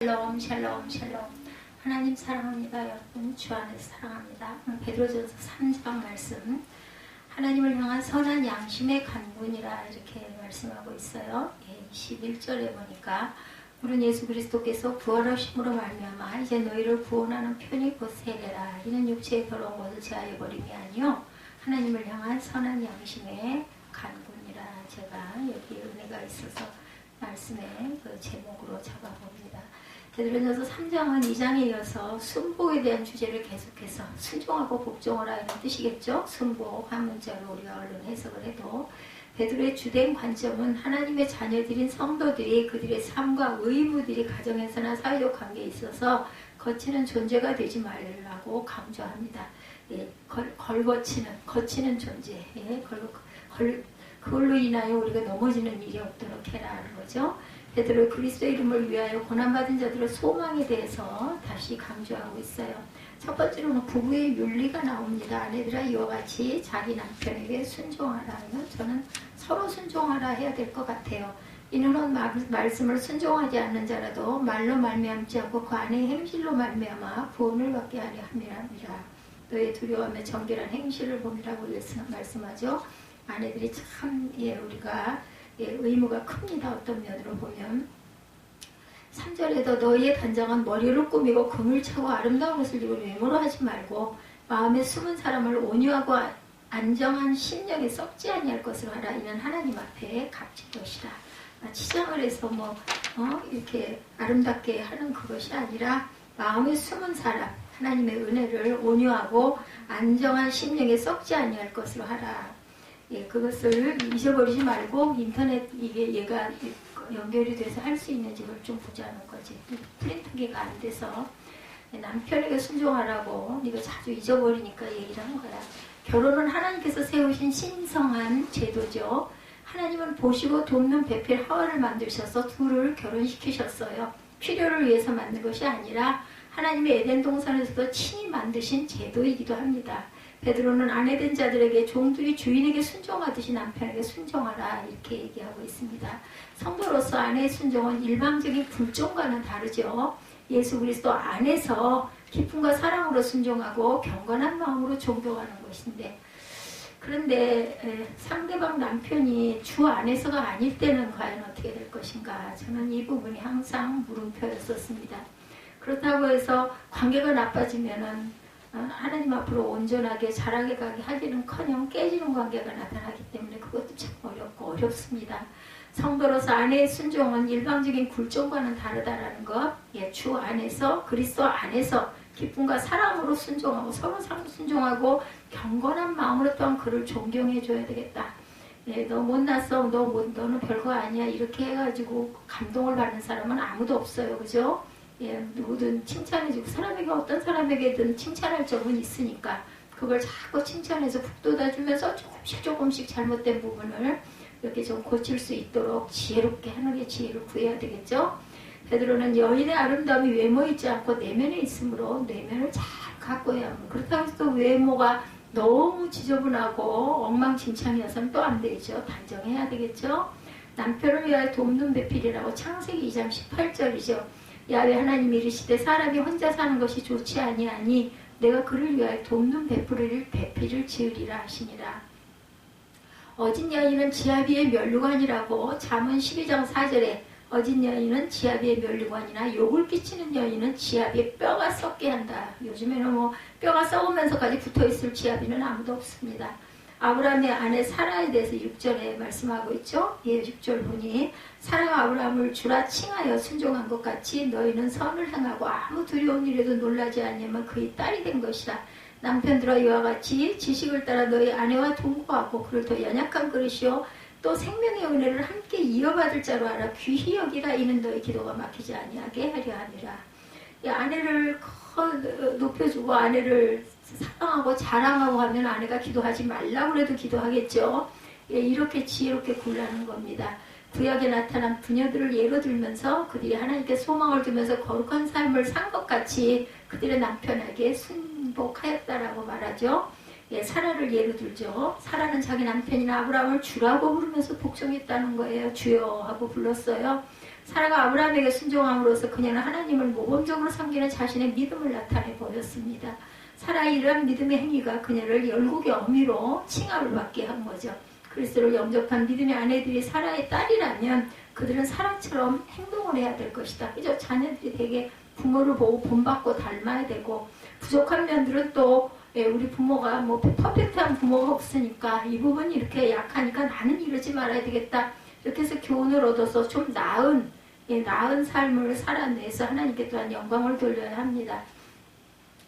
샬롬 샬롬 샬롬. 하나님 사랑합니다. 여러분 주 안에서 사랑합니다. 베드로전서 3장 말씀, 하나님을 향한 선한 양심의 간구니라 이렇게 말씀하고 있어요. 21절에 보니까 우리 예수 그리스도께서 부활하심으로 말미암아 이제 너희를 구원하는 편이 곧 세례라. 이는 육체의 더러운 것을 제하여 버림이 아니요 하나님을 향한 선한 양심의 간구니라. 제가 여기 은혜가 있어서 말씀의 그 제목으로 잡아봅니다. 베드로전서 3장은 2장에 이어서 순복에 대한 주제를 계속해서 순종하고 복종하라 이런 뜻이겠죠. 순복 한 문자로 우리가 얼른 해석을 해도 베드로의 주된 관점은 하나님의 자녀들인 성도들이 그들의 삶과 의무들이 가정에서나 사회적 관계에 있어서 거치는 존재가 되지 말라고 강조합니다. 거치는 존재, 그걸로 인하여 우리가 넘어지는 일이 없도록 해라 하는 거죠. 베드로 그리스도의 이름을 위하여 고난받은 자들의 소망에 대해서 다시 강조하고 있어요. 첫 번째로는 부부의 윤리가 나옵니다. 아내들아 이와 같이 자기 남편에게 순종하라. 저는 서로 순종하라 해야 될 것 같아요. 이는 말씀을 순종하지 않는 자라도 말로 말미암지 않고 그 안의 행실로 말미암아 구원을 받게 하려 함이라. 너의 두려움에 정결한 행실을 봄이라고 말씀하죠. 아내들이 참 우리가 의무가 큽니다. 어떤 면으로 보면 3절에도 너희의 단장은 머리를 꾸미고 금을 차고 아름다운 옷을 입은 외모로 하지 말고 마음에 숨은 사람을 온유하고 안정한 심령에 썩지 아니할 것으로 하라. 이는 하나님 앞에 값진 것이라. 치장을 해서 이렇게 아름답게 하는 그것이 아니라 마음에 숨은 사람, 하나님의 은혜를 온유하고 안정한 심령에 썩지 아니할 것으로 하라. 그것을 잊어버리지 말고 인터넷 얘가 연결이 돼서 할 수 있는지 그걸 좀 보자는 거지. 프린터기가 안 돼서 남편에게 순종하라고 네가 자주 잊어버리니까 얘기를 한 거야. 결혼은 하나님께서 세우신 신성한 제도죠. 하나님은 보시고 돕는 배필 하와를 만드셔서 둘을 결혼시키셨어요. 필요를 위해서 만든 것이 아니라 하나님의 에덴 동산에서도 친히 만드신 제도이기도 합니다. 베드로는 아내된 자들에게 종들이 주인에게 순종하듯이 남편에게 순종하라 이렇게 얘기하고 있습니다. 성도로서 아내의 순종은 일방적인 불종과는 다르죠. 예수 그리스도 안에서 기쁨과 사랑으로 순종하고 경건한 마음으로 존경하는 것인데, 그런데 상대방 남편이 주 안에서가 아닐 때는 과연 어떻게 될 것인가. 저는 이 부분이 항상 물음표였었습니다. 그렇다고 해서 관계가 나빠지면은 하나님 앞으로 온전하게 잘하게 가게 하기는커녕 깨지는 관계가 나타나기 때문에 그것도 참 어렵습니다. 성도로서 아내의 순종은 일방적인 굴종과는 다르다라는 것. 주 안에서 그리스도 안에서 기쁨과 사랑으로 순종하고 서로 순종하고 경건한 마음으로 또한 그를 존경해 줘야 되겠다. 너 못났어, 너는 별거 아니야 이렇게 해가지고 감동을 받는 사람은 아무도 없어요. 그죠? 누구든 칭찬해주고 사람에게 어떤 사람에게든 칭찬할 점은 있으니까 그걸 자꾸 칭찬해서 북돋아주면서 조금씩 잘못된 부분을 이렇게 좀 고칠 수 있도록 지혜롭게 하는 게 지혜를 구해야 되겠죠. 베드로는 여인의 아름다움이 외모에 있지 않고 내면에 있으므로 내면을 잘 가꿔야 합니다. 그렇다고 해서 또 외모가 너무 지저분하고 엉망진창이어서는 또 안 되죠. 단정해야 되겠죠. 남편을 위하여 돕는 배필이라고 창세기 2장 18절이죠. 야훼 하나님이 이르시되 사람이 혼자 사는 것이 좋지 아니하니 내가 그를 위하여 돕는 배필을 지으리라 하시니라. 어진 여인은 지하 위의 면류관이라고 잠언 12장 4절에 어진 여인은 지하 위의 면류관이나 욕을 끼치는 여인은 지하 위에 뼈가 썩게 한다. 요즘에는 뼈가 썩으면서까지 붙어있을 지하 위는 아무도 없습니다. 아브라함의 아내 사라에 대해서 6절에 말씀하고 있죠. 6절 보니 사라가 아브라함을 주라 칭하여 순종한 것 같이 너희는 선을 행하고 아무 두려운 일에도 놀라지 않으면 그의 딸이 된 것이라. 남편들아 이와 같이 지식을 따라 너희 아내와 동거하고 그를 더 연약한 그릇이요 또 생명의 은혜를 함께 이어받을 자로 알아 귀히 여기라. 이는 너희 기도가 막히지 아니하게 하려 함이라. 아내를 높여주고 아내를 사랑하고 자랑하고 하면 아내가 기도하지 말라고 해도 기도하겠죠. 이렇게 지혜롭게 굴라는 겁니다. 구약에 나타난 부녀들을 예로 들면서 그들이 하나님께 소망을 두면서 거룩한 삶을 산 것 같이 그들의 남편에게 순복하였다라고 말하죠. 사라를 예로 들죠. 사라는 자기 남편이나 아브라함을 주라고 부르면서 복종했다는 거예요. 주여 하고 불렀어요. 사라가 아브라함에게 순종함으로써 그녀는 하나님을 모범적으로 섬기는 자신의 믿음을 나타내 보였습니다. 사라의 이러한 믿음의 행위가 그녀를 열국의 어미로 칭함을 받게 한 거죠. 그리스도를 영접한 믿음의 아내들이 사라의 딸이라면 그들은 사라처럼 행동을 해야 될 것이다. 그죠? 자녀들이 되게 부모를 보고 본받고 닮아야 되고, 부족한 면들은 또 우리 부모가 뭐 퍼펙트한 부모가 없으니까 이 부분이 이렇게 약하니까 나는 이러지 말아야 되겠다. 이렇게 해서 교훈을 얻어서 좀 나은 삶을 살아내서 하나님께 또한 영광을 돌려야 합니다.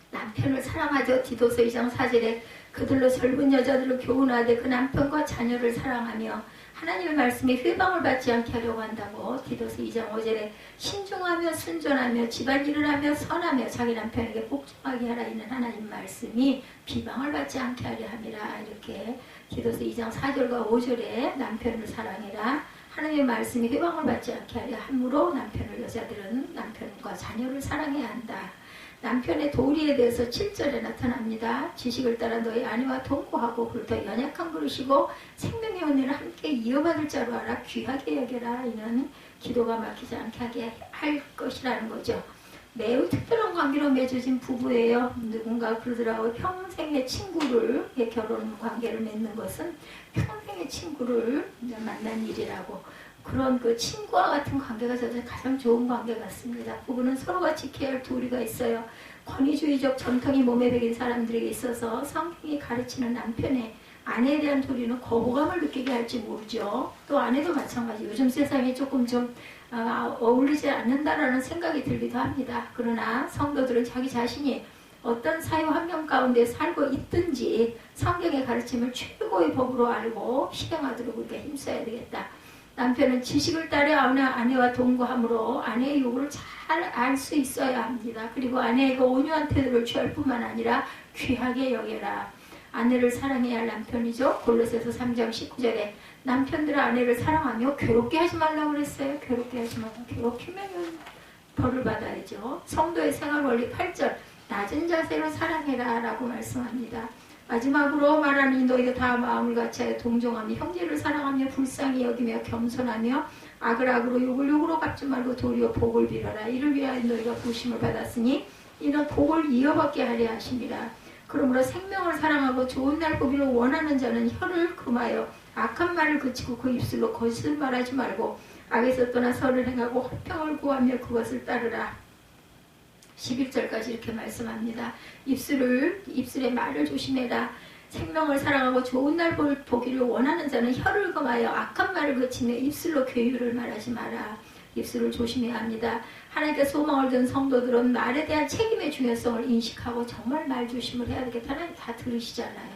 남편을 사랑하죠. 디도서 2장 4절에 그들로 젊은 여자들을 교훈하되 그 남편과 자녀를 사랑하며 하나님의 말씀에 회방을 받지 않게 하려고 한다고. 디도서 2장 5절에 신중하며 순전하며 집안일을 하며 선하며 자기 남편에게 복종하게 하라. 이는 하나님 말씀이 비방을 받지 않게 하려 함이라. 이렇게 디도서 2장 4절과 5절에 남편을 사랑해라. 하나님의 말씀이 회방을 받지 않게 하려 함으로 여자들은 남편과 자녀를 사랑해야 한다. 남편의 도리에 대해서 7절에 나타납니다. 지식을 따라 너희 아내와 동거하고 그를 연약한 그릇이고 생명의 은혜를 함께 이어받을 자로 알아 귀하게 여겨라. 이는 기도가 막히지 않게 하게 할 것이라는 거죠. 매우 특별한 관계로 맺어진 부부예요. 누군가 그러더라고요. 평생의 친구를, 결혼 관계를 맺는 것은 평생의 친구를 만난 일이라고. 그런 그 친구와 같은 관계가 저는 가장 좋은 관계 같습니다. 부부는 서로가 지켜야 할 도리가 있어요. 권위주의적 전통이 몸에 배긴 사람들에게 있어서 성경이 가르치는 남편의 아내에 대한 도리는 거부감을 느끼게 할지 모르죠. 또 아내도 마찬가지. 요즘 세상에 조금 좀 어울리지 않는다라는 생각이 들기도 합니다. 그러나 성도들은 자기 자신이 어떤 사회 환경 가운데 살고 있든지 성경의 가르침을 최고의 법으로 알고 실행하도록 우리가 힘써야 되겠다. 남편은 지식을 따라 아내와 동거함으로 아내의 요구를 잘 알 수 있어야 합니다. 그리고 아내에게 온유한 태도를 취할 뿐만 아니라 귀하게 여겨라. 아내를 사랑해야 할 남편이죠. 골로새서 3장 19절에 남편들은 아내를 사랑하며 괴롭게 하지 말라고 그랬어요. 괴롭게 하지 말라고. 괴롭히면 벌을 받아야죠. 성도의 생활 원리 8절 낮은 자세로 사랑해라 라고 말씀합니다. 마지막으로 말하니 너희가 다 마음을 같이하여 동정하며 형제를 사랑하며 불쌍히 여기며 겸손하며 악을 악으로 욕을 욕으로 갚지 말고 도리어 복을 빌어라. 이를 위하여 너희가 부심을 받았으니 이는 복을 이어받게 하려 하심이라. 그러므로 생명을 사랑하고 좋은 날 보기를 원하는 자는 혀를 금하여 악한 말을 그치고 그 입술로 거짓을 말하지 말고 악에서 떠나 선을 행하고 화평을 구하며 그것을 따르라. 11절까지 이렇게 말씀합니다. 입술의 말을 조심해라. 생명을 사랑하고 좋은 날 보기를 원하는 자는 혀를 금하여 악한 말을 그치며 입술로 괴유를 말하지 마라. 입술을 조심해야 합니다. 하나님께 소망을 둔 성도들은 말에 대한 책임의 중요성을 인식하고 정말 말 조심을 해야 되겠다. 하나님 다 들으시잖아요.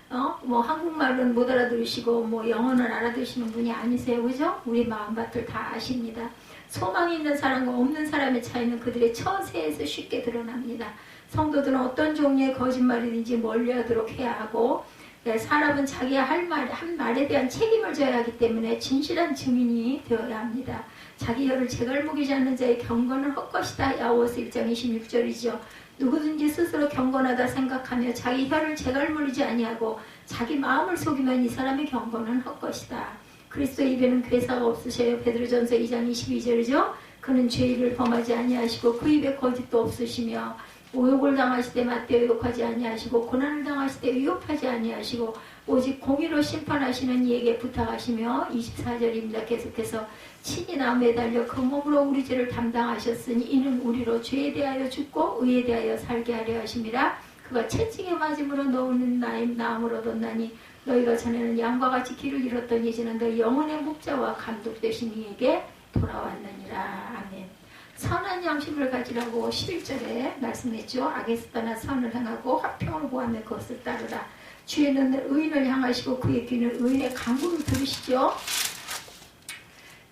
한국말은 못 알아들으시고 영어는 알아들으시는 분이 아니세요. 그죠? 우리 마음밭을 다 아십니다. 소망이 있는 사람과 없는 사람의 차이는 그들의 처세에서 쉽게 드러납니다. 성도들은 어떤 종류의 거짓말이든지 멀리하도록 해야 하고, 사람은 자기가 한 말에 대한 책임을 져야 하기 때문에 진실한 증인이 되어야 합니다. 자기 혀를 재갈무기지 않는 자의 경건은 헛것이다. 야고보서 1장 26절이죠. 누구든지 스스로 경건하다 생각하며 자기 혀를 재갈무리지 아니하고 자기 마음을 속이면 이 사람의 경건은 헛것이다. 그리스도의 입에는 괴사가 없으셔요. 베드로전서 2장 22절이죠. 그는 죄를 범하지 아니하시고 그 입에 거짓도 없으시며 모욕을 당하실 때 맞대어 욕하지 아니하시고 고난을 당하실 때 위협하지 아니하시고 오직 공의로 심판하시는 이에게 부탁하시며 24절입니다. 계속해서 친히 나 매달려 그 몸으로 우리 죄를 담당하셨으니 이는 우리로 죄에 대하여 죽고 의에 대하여 살게 하려 하심이라. 그가 채찍에 맞음으로 너는 나의 나음을 얻었나니 너희가 전에는 양과 같이 길을 잃었더니 이제는 너희 영혼의 목자와 감독 되신 이에게 돌아왔느니라. 아멘. 선한 양심을 가지라고 11절에 말씀했죠. 악에서 떠나 선을 행하고 화평을 구하며 그것을 따르라. 주의 눈은 의인을 향하시고 그의 귀는 의인의 간구를 들으시죠.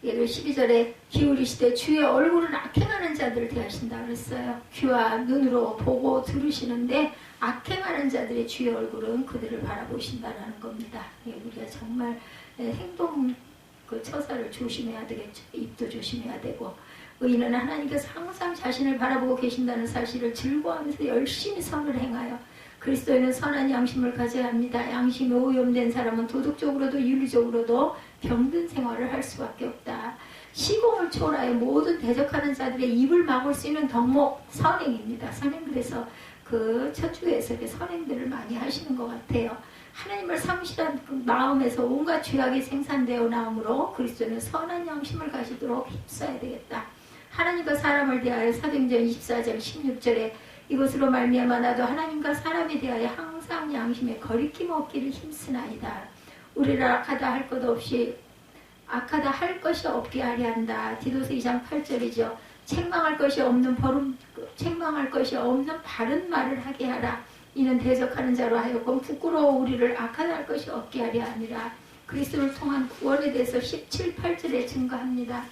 예를 12절에 기울이시되 주의 얼굴은 악행하는 자들을 대하신다 그랬어요. 귀와 눈으로 보고 들으시는데 악행하는 자들의 주의 얼굴은 그들을 바라보신다라는 겁니다. 우리가 정말 행동 처사를 조심해야 되겠죠. 입도 조심해야 되고, 의인은 하나님께서 항상 자신을 바라보고 계신다는 사실을 즐거워하면서 열심히 선을 행하여 그리스도인은 선한 양심을 가져야 합니다. 양심이 오염된 사람은 도덕적으로도 윤리적으로도 병든 생활을 할 수밖에 없다. 시공을 초월하여 모든 대적하는 자들의 입을 막을 수 있는 덕목 선행입니다. 선행. 그래서 그 첫 주에서 이렇게 선행들을 많이 하시는 것 같아요. 하나님을 삼으시라는 그 마음에서 온갖 죄악이 생산되어 나오므로 그리스도는 선한 양심을 가지도록 힘써야 되겠다. 하나님과 사람을 대하여 사도행전 24장 16절에 이것으로 말미암아 나도 하나님과 사람에 대하여 항상 양심에 거리낌 없기를 힘쓰나이다. 우리를 악하다 할 것이 없게 하려 한다. 디도서 2장 8절이죠. 책망할 것이 없는 바른 말을 하게 하라. 이는 대적하는 자로 하여금 부끄러워 우리를 악하다 할 것이 없게 하려 함이라. 그리스도를 통한 구원에 대해서 17, 8절에 증거합니다.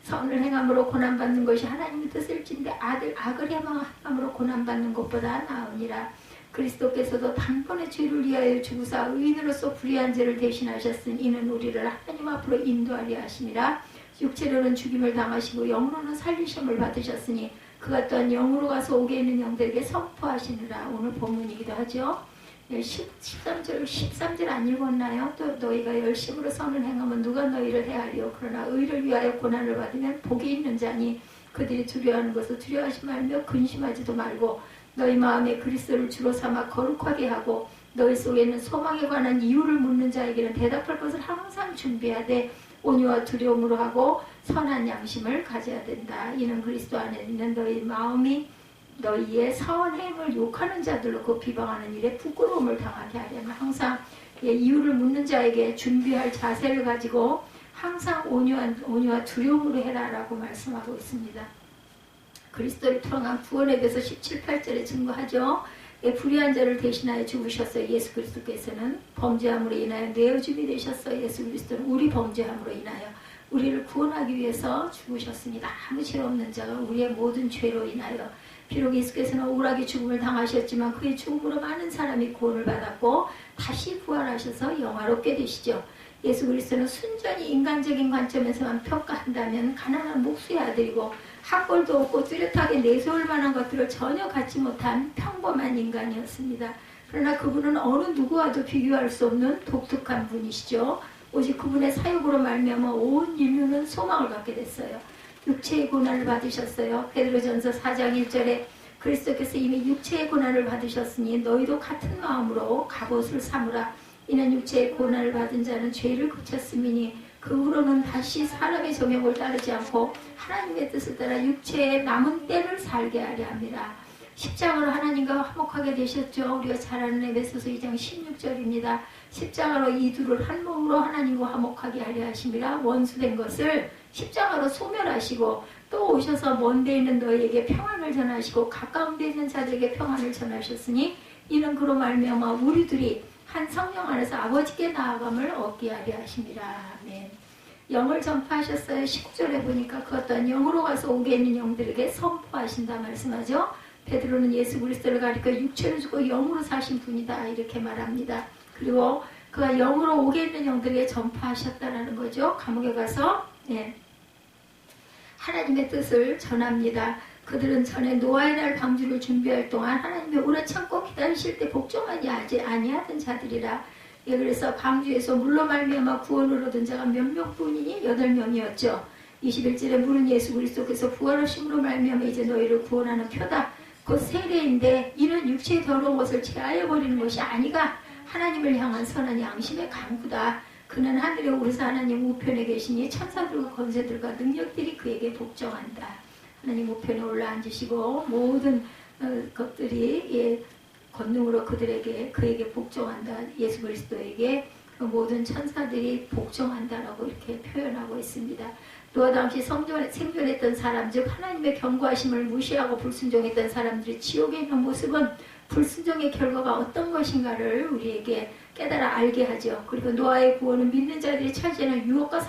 선을 행함으로 고난받는 것이 하나님의 뜻일진데 악을 행함으로 고난받는 것보다 나으니라. 그리스도께서도 단번에 죄를 위하여 죽으사 의인으로서 불의한 죄를 대신하셨으니 이는 우리를 하나님 앞으로 인도하려 하심이라. 육체로는 죽임을 당하시고 영으로는 살리심을 받으셨으니 그가 또한 영으로 가서 옥에 있는 영들에게 선포하시느라. 오늘 본문이기도 하죠. 13절 안 읽었나요? 또 너희가 열심으로 선을 행하면 누가 너희를 헤아리요. 그러나 의를 위하여 고난을 받으면 복이 있는 자니 그들이 두려워하는 것을 두려워하지 말며 근심하지도 말고 너희 마음에 그리스도를 주로 삼아 거룩하게 하고 너희 속에 있는 소망에 관한 이유를 묻는 자에게는 대답할 것을 항상 준비하되 온유와 두려움으로 하고 선한 양심을 가져야 된다. 이는 그리스도 안에 있는 너희 마음이 너희의 선행을 욕하는 자들로 그 비방하는 일에 부끄러움을 당하게 하려면 항상 이유를 묻는 자에게 준비할 자세를 가지고 항상 온유와 두려움으로 해라라고 말씀하고 있습니다. 그리스도를 통한 구원에 대해서 17, 8절에 증거하죠. 불의한 자를 대신하여 죽으셨어요. 예수 그리스도께서는 범죄함으로 인하여 내어줌이 되셨어요. 예수 그리스도는 우리 범죄함으로 인하여 우리를 구원하기 위해서 죽으셨습니다. 아무 죄 없는 자가 우리의 모든 죄로 인하여 비록 예수께서는 억울하게 죽음을 당하셨지만 그의 죽음으로 많은 사람이 구원을 받았고 다시 부활하셔서 영화롭게 되시죠. 예수 그리스도는 순전히 인간적인 관점에서만 평가한다면 가난한 목수의 아들이고 학벌도 없고 뚜렷하게 내세울 만한 것들을 전혀 갖지 못한 평범한 인간이었습니다. 그러나 그분은 어느 누구와도 비교할 수 없는 독특한 분이시죠. 오직 그분의 사역으로 말미암아 온 인류는 소망을 갖게 됐어요. 육체의 고난을 받으셨어요. 베드로전서 4장 1절에 그리스도께서 이미 육체의 고난을 받으셨으니 너희도 같은 마음으로 갑옷을 삼으라. 이는 육체의 고난을 받은 자는 죄를 그쳤음이니 그 후로는 다시 사람의 정욕을 따르지 않고 하나님의 뜻을 따라 육체의 남은 때를 살게 하려 합니다. 십자가로 하나님과 화목하게 되셨죠. 우리가 잘 아는 에베소서 2장 16절입니다. 십자가로 이 둘을 한 몸으로 하나님과 화목하게 하려 하심이라. 원수된 것을 십자가로 소멸하시고 또 오셔서 먼 데 있는 너희에게 평안을 전하시고 가까운 데 있는 자들에게 평안을 전하셨으니 이는 그로 말미암아 우리들이 한 성령 안에서 아버지께 나아감을 얻게 하려 하심이라. 아멘. 영을 전파하셨어요. 19절에 보니까 그 어떤 영으로 가서 옥에 있는 영들에게 선포하신다 말씀하죠. 베드로는 예수 그리스도를 가리켜 육체로 죽고 영으로 사신 분이다 이렇게 말합니다. 그리고 그가 영으로 옥에 있는 영들에게 전파하셨다라는 거죠. 감옥에 가서 하나님의 뜻을 전합니다. 그들은 전에 노아의 날 방주를 준비할 동안 하나님의 오래 참고 기다리실 때 복종하지 아니하던 자들이라. 그래서 방주에서 물로 말미암아 구원을 얻은 자가 몇 명뿐이니 8명이었죠. 21절에 물은 예수 그리스도께서 부활하심으로 말미암아 이제 너희를 구원하는 표다. 곧 세례인데 이는 육체의 더러운 것을 제하여 버리는 것이 아니가 하나님을 향한 선한 양심의 강구다. 그는 하늘에 오르사 하나님 우편에 계시니 천사들과 권세들과 능력들이 그에게 복종한다. 하나님 우편에 올라앉으시고 모든 것들이 권능으로 그에게 복종한다. 예수 그리스도에게 모든 천사들이 복종한다라고 이렇게 표현하고 있습니다. 노아 당시 생존했던 사람, 즉 하나님의 경고하심을 무시하고 불순종했던 사람들이 지옥에 있는 모습은 불순종의 결과가 어떤 것인가를 우리에게 깨달아 알게 하죠. 그리고 노아의 구원은 믿는 자들이 차지하는 유업과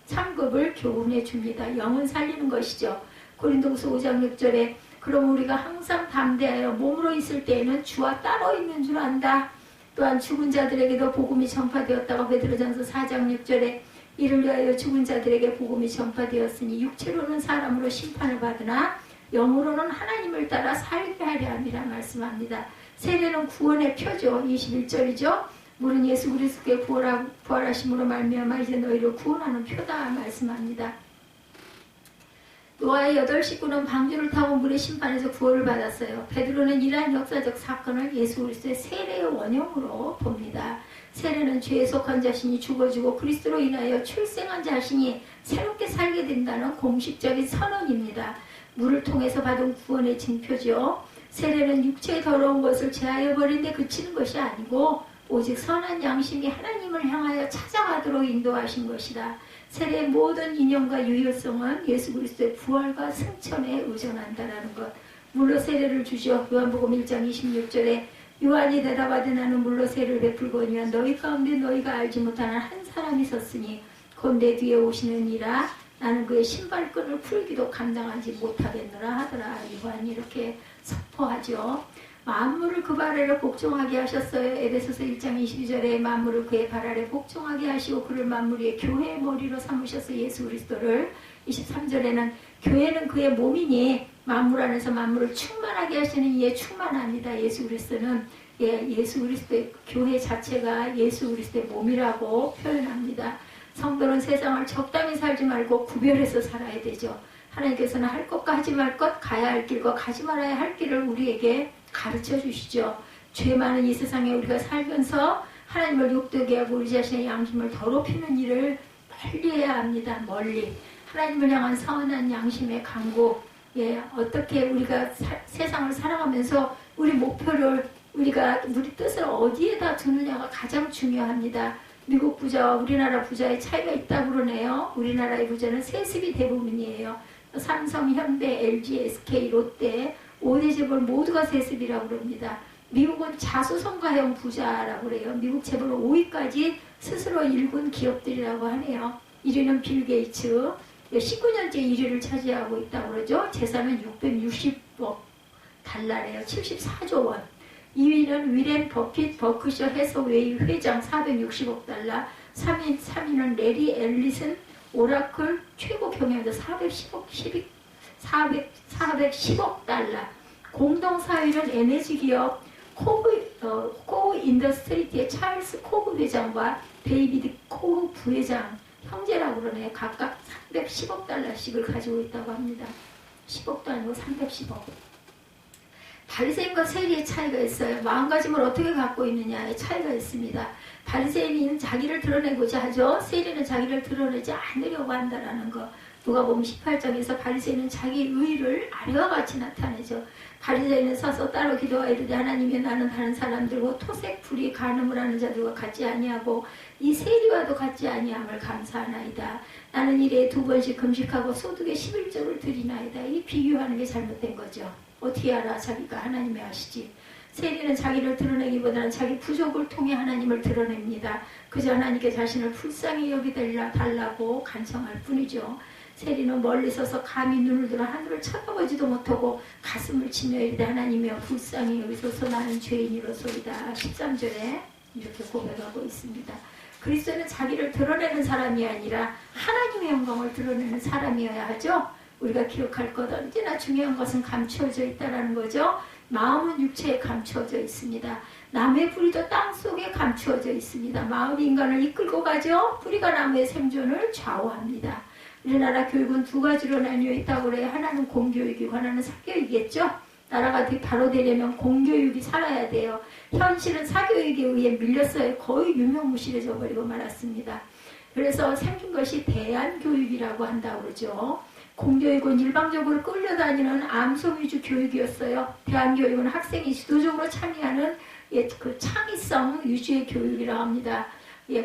상급을 교훈해 줍니다. 영은 살리는 것이죠. 고린도후서 5장 6절에 그럼 우리가 항상 담대하여 몸으로 있을 때에는 주와 따로 있는 줄 안다. 또한 죽은 자들에게도 복음이 전파되었다고 베드로전서 4장 6절에 이를 위하여 죽은 자들에게 복음이 전파되었으니 육체로는 사람으로 심판을 받으나 영으로는 하나님을 따라 살게 하려 함이라 말씀합니다. 세례는 구원의 표죠. 21절이죠. 물은 예수 그리스도의 부활하심으로 말미암아 이제 너희를 구원하는 표다 말씀합니다. 노아의 8 식구는 방주를 타고 물의 심판에서 구원을 받았어요. 베드로는 이러한 역사적 사건을 예수 그리스도의 세례의 원형으로 봅니다. 세례는 죄에 속한 자신이 죽어지고 그리스도로 인하여 출생한 자신이 새롭게 살게 된다는 공식적인 선언입니다. 물을 통해서 받은 구원의 징표죠. 세례는 육체의 더러운 것을 제하여 버린 데 그치는 것이 아니고 오직 선한 양심이 하나님을 향하여 찾아가도록 인도하신 것이다. 세례의 모든 인연과 유효성은 예수 그리스도의 부활과 승천에 의존한다는 것. 물로 세례를 주죠. 요한복음 1장 26절에 요한이 대답하되 나는 물로 세례를 베풀거니와 너희 가운데 너희가 알지 못하는 한 사람이 있었으니 곧 내 뒤에 오시는 이라 나는 그의 신발끈을 풀기도 감당하지 못하겠노라 하더라. 요한이 이렇게 선포하죠. 만물을 그 발 아래 복종하게 하셨어요. 에베소서 1장 22절에 만물을 그의 발 아래 복종하게 하시고 그를 만물 위에 교회의 머리로 삼으셔서 예수 그리스도를 23절에는 교회는 그의 몸이니 만물 안에서 만물을 충만하게 하시는 이에 충만합니다. 예수 그리스도는 예수 그리스도의 교회 자체가 예수 그리스도의 몸이라고 표현합니다. 성도는 세상을 적당히 살지 말고 구별해서 살아야 되죠. 하나님께서는 할 것과 하지 말 것, 가야 할 길과 가지 말아야 할 길을 우리에게 가르쳐 주시죠. 죄 많은 이 세상에 우리가 살면서 하나님을 욕되게 하고 우리 자신의 양심을 더럽히는 일을 멀리 해야 합니다. 멀리. 하나님을 향한 선한 양심의 강구. 어떻게 우리가 세상을 살아가면서 우리 목표를 우리 뜻을 어디에다 두느냐가 가장 중요합니다. 미국 부자와 우리나라 부자의 차이가 있다고 그러네요. 우리나라의 부자는 세습이 대부분이에요. 삼성, 현대, LG, SK, 롯데 5대 재벌 모두가 세습이라고 그럽니다. 미국은 자수성가형 부자라고 그래요. 미국 재벌 5위까지 스스로 일군 기업들이라고 하네요. 1위는 빌 게이츠, 19년째 1위를 차지하고 있다고 그러죠. 재산은 660억 달러래요. 74조 원. 2위는 위렌 버핏 버크셔 해서웨이 회장 460억 달러. 3위는 레리 앨리슨 오라클 최고 경영자 410억 달러. 공동 4위는 에너지 기업 코그 인더스트리티의 찰스 코그 회장과 데이비드 코그 부회장 형제라고 그러네요. 각각 310억 달러씩을 가지고 있다고 합니다. 10억도 아니고 310억. 바리새인과 세리의 차이가 있어요. 마음가짐을 어떻게 갖고 있느냐의 차이가 있습니다. 바리새인은 자기를 드러내고자 하죠. 세리는 자기를 드러내지 않으려고 한다는 거. 누가복음 18장에서 바리새인은 자기 의의를 아래와 같이 나타내죠. 바리새인은 서서 따로 기도하여 이르되 하나님이 나는 다른 사람들과 토색 불이 간음을 하는 자들과 같지 아니하고 이 세리와도 같지 아니함을 감사하나이다. 나는 일에 2번씩 금식하고 소득의 11조를 드리나이다. 이 비교하는 게 잘못된 거죠. 어떻게 알아? 자기가 하나님의 아시지. 세리는 자기를 드러내기보다는 자기 부족을 통해 하나님을 드러냅니다. 그저 하나님께 자신을 불쌍히 여기달라고 간청할 뿐이죠. 세리는 멀리 서서 감히 눈을 들어 하늘을 쳐다보지도 못하고 가슴을 치며 이르되 하나님이여 불쌍히 여기소서 나는 죄인이로소이다. 13절에 이렇게 고백하고 있습니다. 그리스도는 자기를 드러내는 사람이 아니라 하나님의 영광을 드러내는 사람이어야 하죠. 우리가 기억할 것 언제나 중요한 것은 감추어져 있다는 거죠. 마음은 육체에 감추어져 있습니다. 나무의 뿌리도 땅속에 감추어져 있습니다. 마음이 인간을 이끌고 가죠. 뿌리가 나무의 생존을 좌우합니다. 우리나라 교육은 2가지로 나뉘어 있다고 그래요. 하나는 공교육이고 하나는 사교육이겠죠. 나라가 바로 되려면 공교육이 살아야 돼요. 현실은 사교육에 의해 밀렸어요. 거의 유명무실해져 버리고 말았습니다. 그래서 생긴 것이 대안교육이라고 한다고 그러죠. 공교육은 일방적으로 끌려다니는 암소 위주 교육이었어요. 대안교육은 학생이 주도적으로 참여하는 그 창의성 위주의 교육이라고 합니다.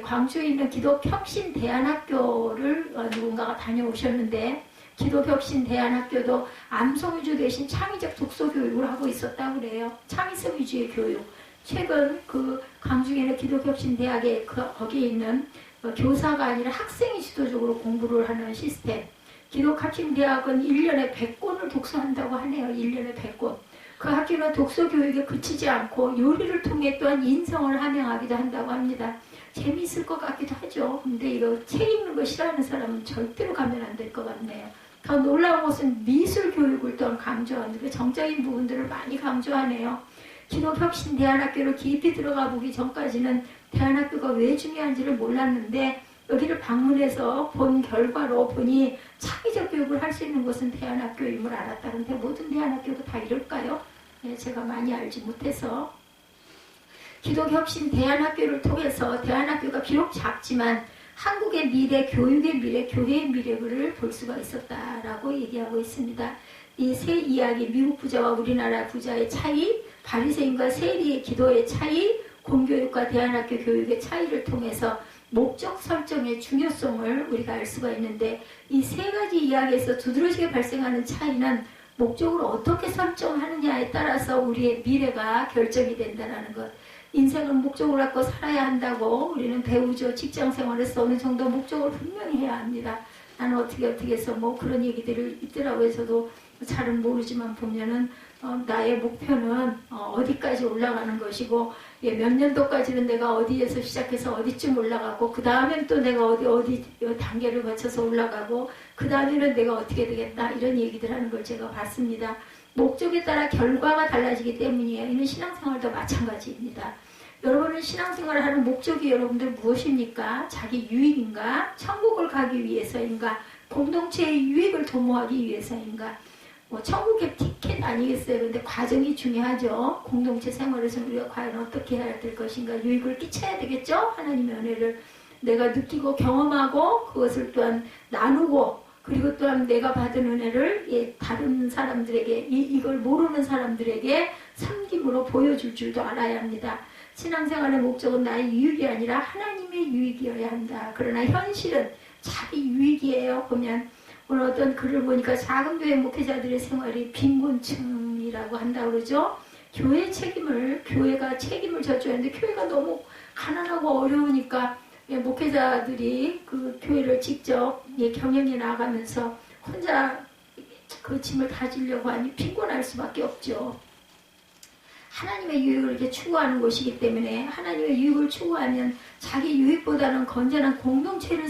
광주에 있는 기독혁신대안학교를 누군가가 다녀오셨는데 기독혁신대안학교도 암송 위주 대신 창의적 독서교육을 하고 있었다고 그래요. 창의성 위주의 교육. 최근 그 광주에 있는 기독혁신대학에 거기에 있는 교사가 아니라 학생이 주도적으로 공부를 하는 시스템. 기독학신대학은 1년에 100권을 독서한다고 하네요. 1년에 100권. 그 학교는 독서교육에 그치지 않고 요리를 통해 또한 인성을 함양하기도 한다고 합니다. 재미있을 것 같기도 하죠. 근데 이거 책 읽는 거 싫어하는 사람은 절대로 가면 안 될 것 같네요. 더 놀라운 것은 미술 교육을 또한 강조하는데 정적인 부분들을 많이 강조하네요. 기독혁신 대안학교를 깊이 들어가 보기 전까지는 대안학교가 왜 중요한지를 몰랐는데 여기를 방문해서 본 결과로 보니 창의적 교육을 할 수 있는 곳은 대안학교임을 알았다. 그런데 모든 대안학교가 다 이럴까요? 네, 제가 많이 알지 못해서 기독혁신 대안학교를 통해서 대안학교가 비록 작지만 한국의 미래, 교육의 미래, 교회의 미래를 볼 수가 있었다라고 얘기하고 있습니다. 이 세 이야기, 미국 부자와 우리나라 부자의 차이, 바리새인과 세리의 기도의 차이, 공교육과 대안학교 교육의 차이를 통해서 목적 설정의 중요성을 우리가 알 수가 있는데 이 세 가지 이야기에서 두드러지게 발생하는 차이는 목적을 어떻게 설정하느냐에 따라서 우리의 미래가 결정이 된다는 것. 인생은 목적을 갖고 살아야 한다고 우리는 배우죠. 직장 생활에서 어느 정도 목적을 분명히 해야 합니다. 나는 어떻게 해서 뭐 그런 얘기들을 있더라고요. 저도 잘은 모르지만 보면은 나의 목표는 어디까지 올라가는 것이고 몇 년도까지는 내가 어디에서 시작해서 어디쯤 올라가고 그 다음엔 또 내가 어디 단계를 거쳐서 올라가고 그 다음에는 내가 어떻게 되겠다 이런 얘기들 하는 걸 제가 봤습니다. 목적에 따라 결과가 달라지기 때문이에요. 이는 신앙생활도 마찬가지입니다. 여러분은 신앙생활을 하는 목적이 여러분들 무엇입니까? 자기 유익인가? 천국을 가기 위해서인가? 공동체의 유익을 도모하기 위해서인가? 뭐 천국의 티켓 아니겠어요? 근데 과정이 중요하죠. 공동체 생활에서 우리가 과연 어떻게 해야 될 것인가? 유익을 끼쳐야 되겠죠? 하나님의 은혜를 내가 느끼고 경험하고 그것을 또한 나누고 그리고 또한 내가 받은 은혜를 다른 사람들에게 이걸 모르는 사람들에게 섬김으로 보여줄 줄도 알아야 합니다. 신앙생활의 목적은 나의 유익이 아니라 하나님의 유익이어야 한다. 그러나 현실은 자기 유익이에요. 보면 오늘 어떤 글을 보니까 작은 교회 목회자들의 생활이 빈곤층이라고 한다고 그러죠. 교회가 책임을 져줘야 하는데 교회가 너무 가난하고 어려우니까 목회자들이 그 교회를 직접 경영해 나가면서 혼자 그 짐을 다지려고 하니 빈곤할 수밖에 없죠. 하나님의 유익을 이렇게 추구하는 곳이기 때문에 하나님의 유익을 추구하면 자기 유익보다는 건전한 공동체를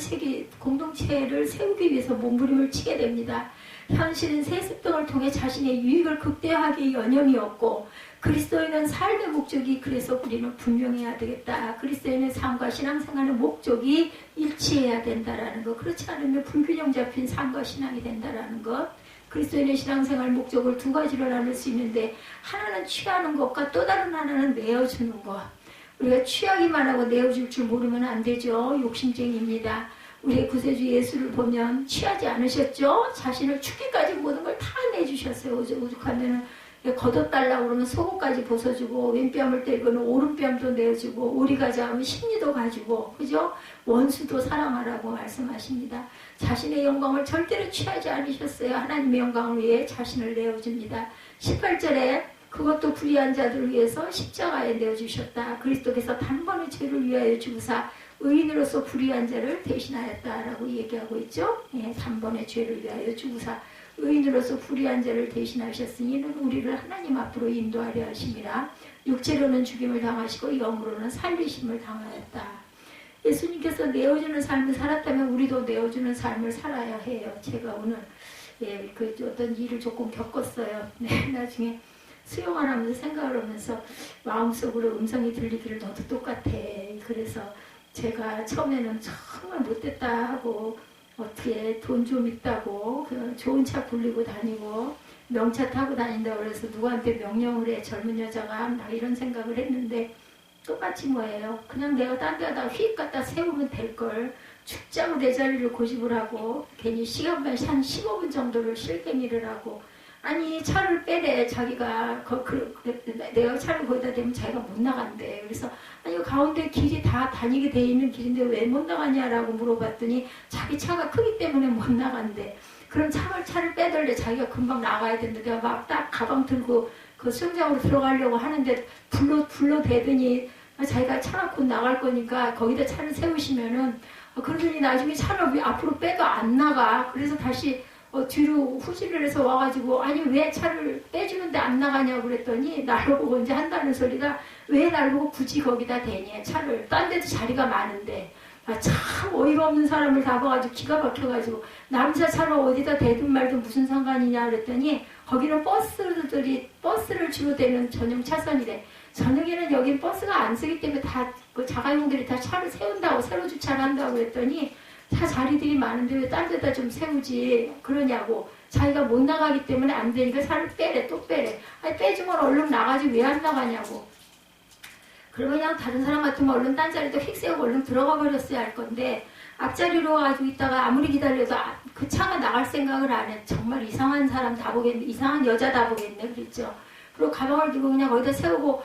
세우기 위해서 몸부림을 치게 됩니다. 현실은 세습병을 통해 자신의 유익을 극대화하기에 여념이 없고 그리스도인은 삶의 목적이 그래서 우리는 분명해야 되겠다. 그리스도인의 삶과 신앙생활의 목적이 일치해야 된다라는 것. 그렇지 않으면 불균형 잡힌 삶과 신앙이 된다라는 것. 그리스도인의 신앙생활 목적을 두 가지로 나눌 수 있는데 하나는 취하는 것과 또 다른 하나는 내어주는 것. 우리가 취하기만 하고 내어줄 줄 모르면 안 되죠. 욕심쟁이입니다. 우리의 구세주 예수를 보면 취하지 않으셨죠? 자신을 죽기까지 모든 걸 다 내주셨어요. 오죽하면은 걷어달라고 그러면 속옷까지 벗어주고 왼뺨을 떼고는 오른뺨도 내어주고 오리가 잡으면 심리도 가지고 그죠? 원수도 사랑하라고 말씀하십니다. 자신의 영광을 절대로 취하지 않으셨어요. 하나님의 영광을 위해 자신을 내어줍니다. 18절에 그것도 불의한 자들을 위해서 십자가에 내어주셨다. 그리스도께서 단번에 죄를 위하여 죽으사 의인으로서 불의한 자를 대신하였다라고 얘기하고 있죠. 단번에 죄를 위하여 죽으사 의인으로서 불의한 자를 대신하셨으니 이는 우리를 하나님 앞으로 인도하려 하심이라. 육체로는 죽임을 당하시고 영으로는 살리심을 당하였다. 예수님께서 내어주는 삶을 살았다면 우리도 내어주는 삶을 살아야 해요. 제가 오늘 어떤 일을 조금 겪었어요. 나중에 수영을 하면서 생각을 하면서 마음속으로 음성이 들리기를 너도 똑같아. 그래서 제가 처음에는 정말 못됐다 하고 어떻게 돈 좀 있다고 좋은 차 굴리고 다니고 명차 타고 다닌다고 그래서 누구한테 명령을 해 젊은 여자가 막 이런 생각을 했는데 똑같이 뭐예요. 그냥 내가 딴 데다 휙 갖다 세우면 될걸 축자고 내 자리를 고집을 하고 괜히 시간만 한 15분 정도를 실갱이를 하고 아니 차를 빼래 자기가 내가 차를 거기다 대면 자기가 못 나간대. 그래서 아니 가운데 길이 다 다니게 돼 있는 길인데 왜 못 나가냐라고 물어봤더니 자기 차가 크기 때문에 못 나간대. 그럼 차를 빼달래. 자기가 금방 나가야 되는데 내가 막 딱 가방 들고 그 수영장으로 들어가려고 하는데 불러대더니 자기가 차가 곧 나갈 거니까 거기다 차를 세우시면은 그러더니 나중에 차를 앞으로 빼도 안 나가. 그래서 다시 뒤로 후진을 해서 와가지고 아니 왜 차를 빼주는데 안 나가냐고 그랬더니 나를 보고 이제 한다는 소리가 왜 나를 보고 굳이 거기다 대냐 차를 딴 데도 자리가 많은데 참 어이가 없는 사람을 다 봐가지고 기가 막혀가지고 남자 차를 어디다 대든 말든 무슨 상관이냐 그랬더니 거기는 버스를 주로 대는 전용 차선이래. 저녁에는 여긴 버스가 안 쓰기 때문에 다 그 자가용들이 다 차를 세운다고, 새로 주차를 한다고 그랬더니 다 자리들이 많은데 왜 딴 데다 좀 세우지 그러냐고. 자기가 못 나가기 때문에 안 되니까 차를 빼래, 또 빼래. 아니 빼주면 얼른 나가지 왜 안 나가냐고. 그러면 그냥 다른 사람 같으면 얼른 딴 자리도 휙 세우고 얼른 들어가 버렸어야 할 건데, 앞자리로 가지고 있다가 아무리 기다려도 그 차가 나갈 생각을 안 해. 정말 이상한 사람 다 보겠네, 이상한 여자 다 보겠네 그랬죠. 그리고 가방을 들고 그냥 거기다 세우고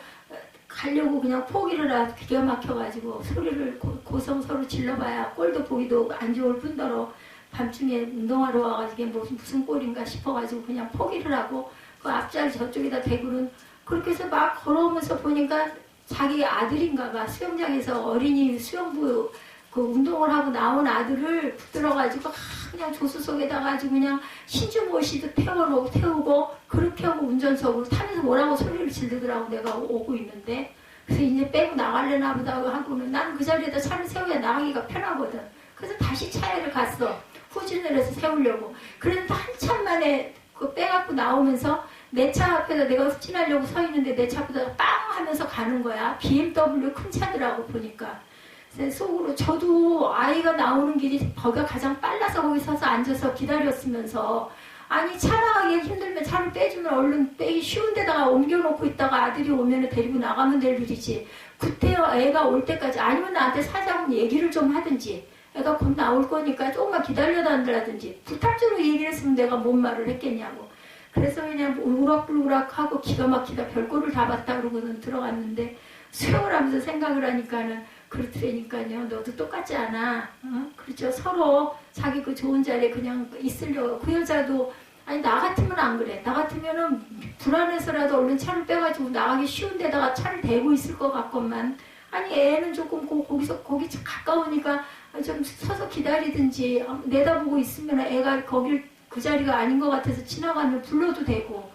가려고 그냥 포기를 하고 기가 막혀가지고 소리를 고성 서로 질러봐야 꼴도 보기도 안 좋을 뿐더러 밤중에 운동하러 와가지고 무슨 꼴인가 싶어가지고 그냥 포기를 하고 그 앞자리 저쪽에다 대고는 그렇게 해서 막 걸어오면서 보니까 자기 아들인가 봐. 수영장에서 어린이 수영부 그 운동을 하고 나온 아들을 붙들어가지고 그냥 조수 속에다가 아주 그냥 신주모시듯 태우고 그렇게 하고 운전석으로 타면서 뭐라고 소리를 지르더라고. 내가 오고 있는데. 그래서 이제 빼고 나갈래나 보다 하고는 나는 그 자리에다 차를 세워야 나가기가 편하거든. 그래서 다시 차에를 갔어. 후진을 해서 세우려고. 그런데 한참 만에 그 빼갖고 나오면서 내 차 앞에다 내가 후진하려고 서 있는데 내 차 앞에다가 빵 하면서 가는 거야. BMW 큰 차더라고 보니까. 속으로 저도 아이가 나오는 길이 거기가 가장 빨라서 거기 서서 앉아서 기다렸으면서 아니 차 나가기 힘들면 차를 빼주면 얼른 빼기 쉬운 데다가 옮겨놓고 있다가 아들이 오면 데리고 나가면 될 일이지. 구태여 애가 올 때까지 아니면 나한테 사자고 얘기를 좀 하든지 애가 곧 나올 거니까 조금만 기다려달라든지 부탁적으로 얘기를 했으면 내가 뭔 말을 했겠냐고. 그래서 그냥 우락부락하고 기가 막히다 별꼴을 다 봤다 그러고는 들어갔는데 수영을 하면서 생각을 하니까는 그렇더라니까요. 너도 똑같지 않아. 그렇죠. 서로 자기 그 좋은 자리에 그냥 있으려고. 그 여자도 아니 나 같으면 안 그래. 나 같으면은 불안해서라도 얼른 차를 빼가지고 나가기 쉬운 데다가 차를 대고 있을 것 같건만. 아니 애는 조금 거기 가까우니까 좀 서서 기다리든지 내다보고 있으면 애가 거길 그 자리가 아닌 것 같아서 지나가면 불러도 되고.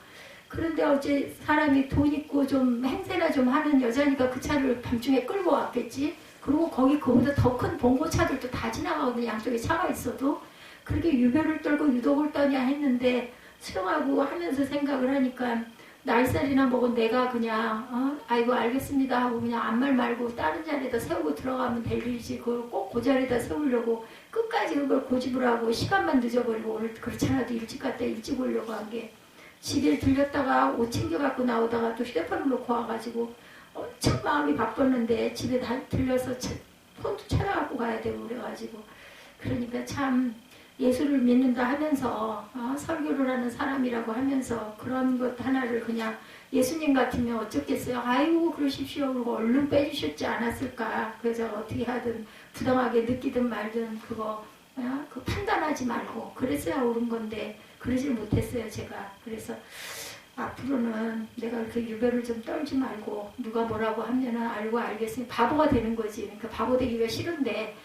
그런데 어제 사람이 돈 있고 좀 행세나 좀 하는 여자니까 그 차를 밤중에 끌고 왔겠지. 그리고 거기 그보다 더 큰 봉고차들도 다 지나가거든. 양쪽에 차가 있어도. 그렇게 유별을 떨고 유독을 떠냐 했는데 수영하고 하면서 생각을 하니까 날살이나 먹은 내가 그냥 아이고 알겠습니다 하고 그냥 아무 말 말고 다른 자리에다 세우고 들어가면 될 일이지. 그걸 꼭 그 자리에다 세우려고 끝까지 그걸 고집을 하고 시간만 늦어버리고 오늘 그렇지 않아도 일찍 갔다 일찍 오려고 한 게 집에 들렸다가 옷 챙겨갖고 나오다가 또 휴대폰을 놓고 와가지고 엄청 마음이 바빴는데 집에 다 들려서 폰도 찾아갖고 가야 되고 그래가지고 그러니까 참 예수를 믿는다 하면서 설교를 하는 사람이라고 하면서 그런 것 하나를 그냥 예수님 같으면 어쩌겠어요. 아이고 그러십시오. 그러고 얼른 빼주셨지 않았을까. 그래서 어떻게 하든 부당하게 느끼든 말든 그거 그 판단하지 말고 그랬어야 옳은 건데 그러질 못했어요 제가. 그래서 앞으로는 내가 그렇게 유별을 좀 떨지 말고 누가 뭐라고 하면은 알고 알겠으니 바보가 되는 거지. 그러니까 바보 되기가 싫은데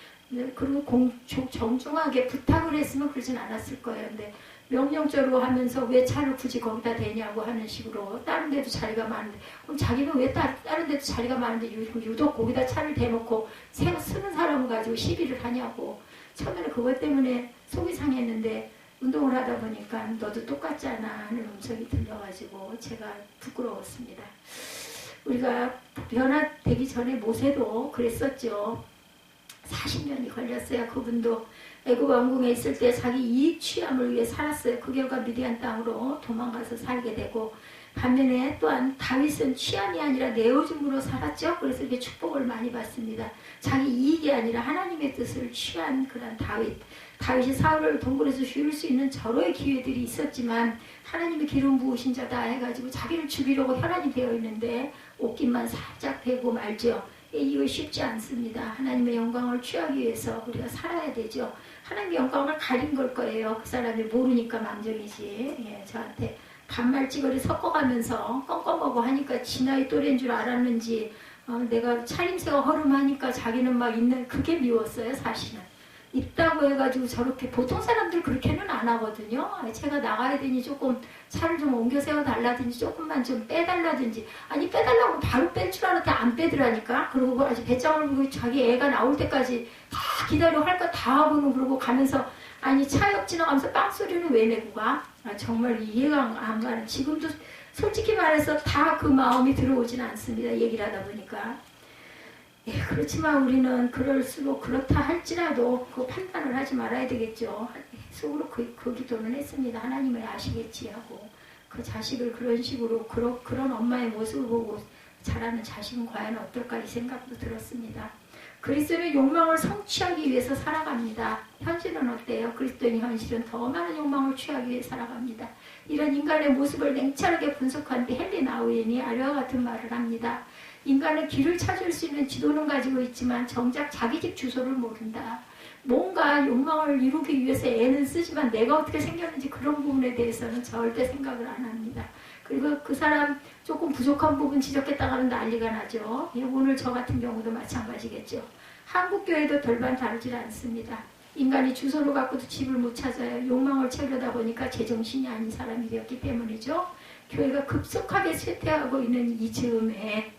그리고 정중하게 부탁을 했으면 그러진 않았을 거예요. 근데 명령적으로 하면서 왜 차를 굳이 거기다 대냐고 하는 식으로 다른 데도 자리가 많은데 그럼 자기는 왜 다른 데도 자리가 많은데 유독 거기다 차를 대놓고 쓰는 사람을 가지고 시비를 하냐고. 처음에는 그것 때문에 속이 상했는데 운동을 하다 보니까 너도 똑같지 않아 하는 음성이 들려가지고 제가 부끄러웠습니다. 우리가 변화되기 전에 모세도 그랬었죠. 40년이 걸렸어요. 그분도 애굽 왕궁에 있을 때 자기 이익 취함을 위해 살았어요. 그 결과 미디안 땅으로 도망가서 살게 되고 반면에 또한 다윗은 취함이 아니라 내어줌으로 살았죠. 그래서 이렇게 축복을 많이 받습니다. 자기 이익이 아니라 하나님의 뜻을 취한 그런 다윗이 사울을 동굴에서 죽일 수 있는 절호의 기회들이 있었지만 하나님의 기름 부으신 자다 해가지고 자기를 죽이려고 혈안이 되어 있는데 옷깃만 살짝 대고 말죠. 이거 쉽지 않습니다. 하나님의 영광을 취하기 위해서 우리가 살아야 되죠. 하나님의 영광을 가린 걸 거예요. 그 사람이 모르니까 망정이지. 저한테 반말찌거리 섞어가면서 껌껌하고 하니까 지 나이 또래인 줄 알았는지 내가 차림새가 허름하니까 자기는 막 있는 그게 미웠어요. 사실은. 있다고 해가지고 저렇게 보통 사람들 그렇게는 안 하거든요. 제가 나가야 되니 조금 차를 좀 옮겨 세워달라든지 조금만 좀 빼달라든지 아니 빼달라고 바로 뺄 줄 알았는데 안 빼더라니까. 그리고 아주 배짱을 부고 자기 애가 나올 때까지 다 기다려 할 거 다 하고는 그러고 가면서 아니 차역 지나가면서 빵 소리는 왜 내고 가? 정말 이해가 안 가는. 지금도 솔직히 말해서 다 그 마음이 들어오진 않습니다. 얘기를 하다 보니까. 예, 그렇지만 우리는 그럴수록 그렇다 할지라도 그 판단을 하지 말아야 되겠죠. 속으로 그 기도는 했습니다. 하나님을 아시겠지 하고. 그 자식을 그런 식으로 그런 엄마의 모습을 보고 자라는 자식은 과연 어떨까 이 생각도 들었습니다. 그리스도의 욕망을 성취하기 위해서 살아갑니다. 현실은 어때요? 그리스도인 현실은 더 많은 욕망을 취하기 위해 살아갑니다. 이런 인간의 모습을 냉철하게 분석한 뒤 헨리 나우엔이 아래와 같은 말을 합니다. 인간은 길을 찾을 수 있는 지도는 가지고 있지만 정작 자기 집 주소를 모른다. 뭔가 욕망을 이루기 위해서 애는 쓰지만 내가 어떻게 생겼는지 그런 부분에 대해서는 절대 생각을 안 합니다. 그리고 그 사람 조금 부족한 부분 지적했다가 하면 난리가 나죠. 오늘 저 같은 경우도 마찬가지겠죠. 한국 교회도 별반 다르지 않습니다. 인간이 주소를 갖고도 집을 못 찾아요. 욕망을 채우려다 보니까 제정신이 아닌 사람이 되었기 때문이죠. 교회가 급속하게 쇠퇴하고 있는 이 즈음에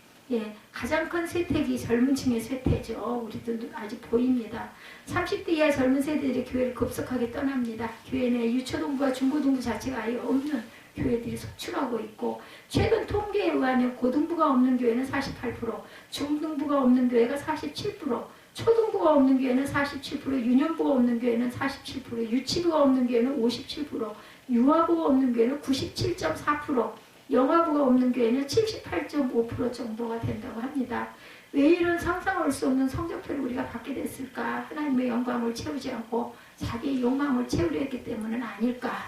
가장 큰 쇠퇴기 젊은 층의 쇠퇴죠. 우리도 아직 보입니다. 30대 이하 젊은 세대들이 교회를 급속하게 떠납니다. 교회 내 유초등부와 중고등부 자체가 아예 없는 교회들이 속출하고 있고, 최근 통계에 의하면 고등부가 없는 교회는 48%, 중등부가 없는 교회가 47%, 초등부가 없는 교회는 47%, 유년부가 없는 교회는 47%, 유치부가 없는 교회는 57%, 유아부가 없는 교회는 97.4%, 영아부가 없는 교회는 78.5% 정도가 된다고 합니다. 왜 이런 상상할 수 없는 성적표를 우리가 받게 됐을까? 하나님의 영광을 채우지 않고 자기의 욕망을 채우려 했기 때문은 아닐까?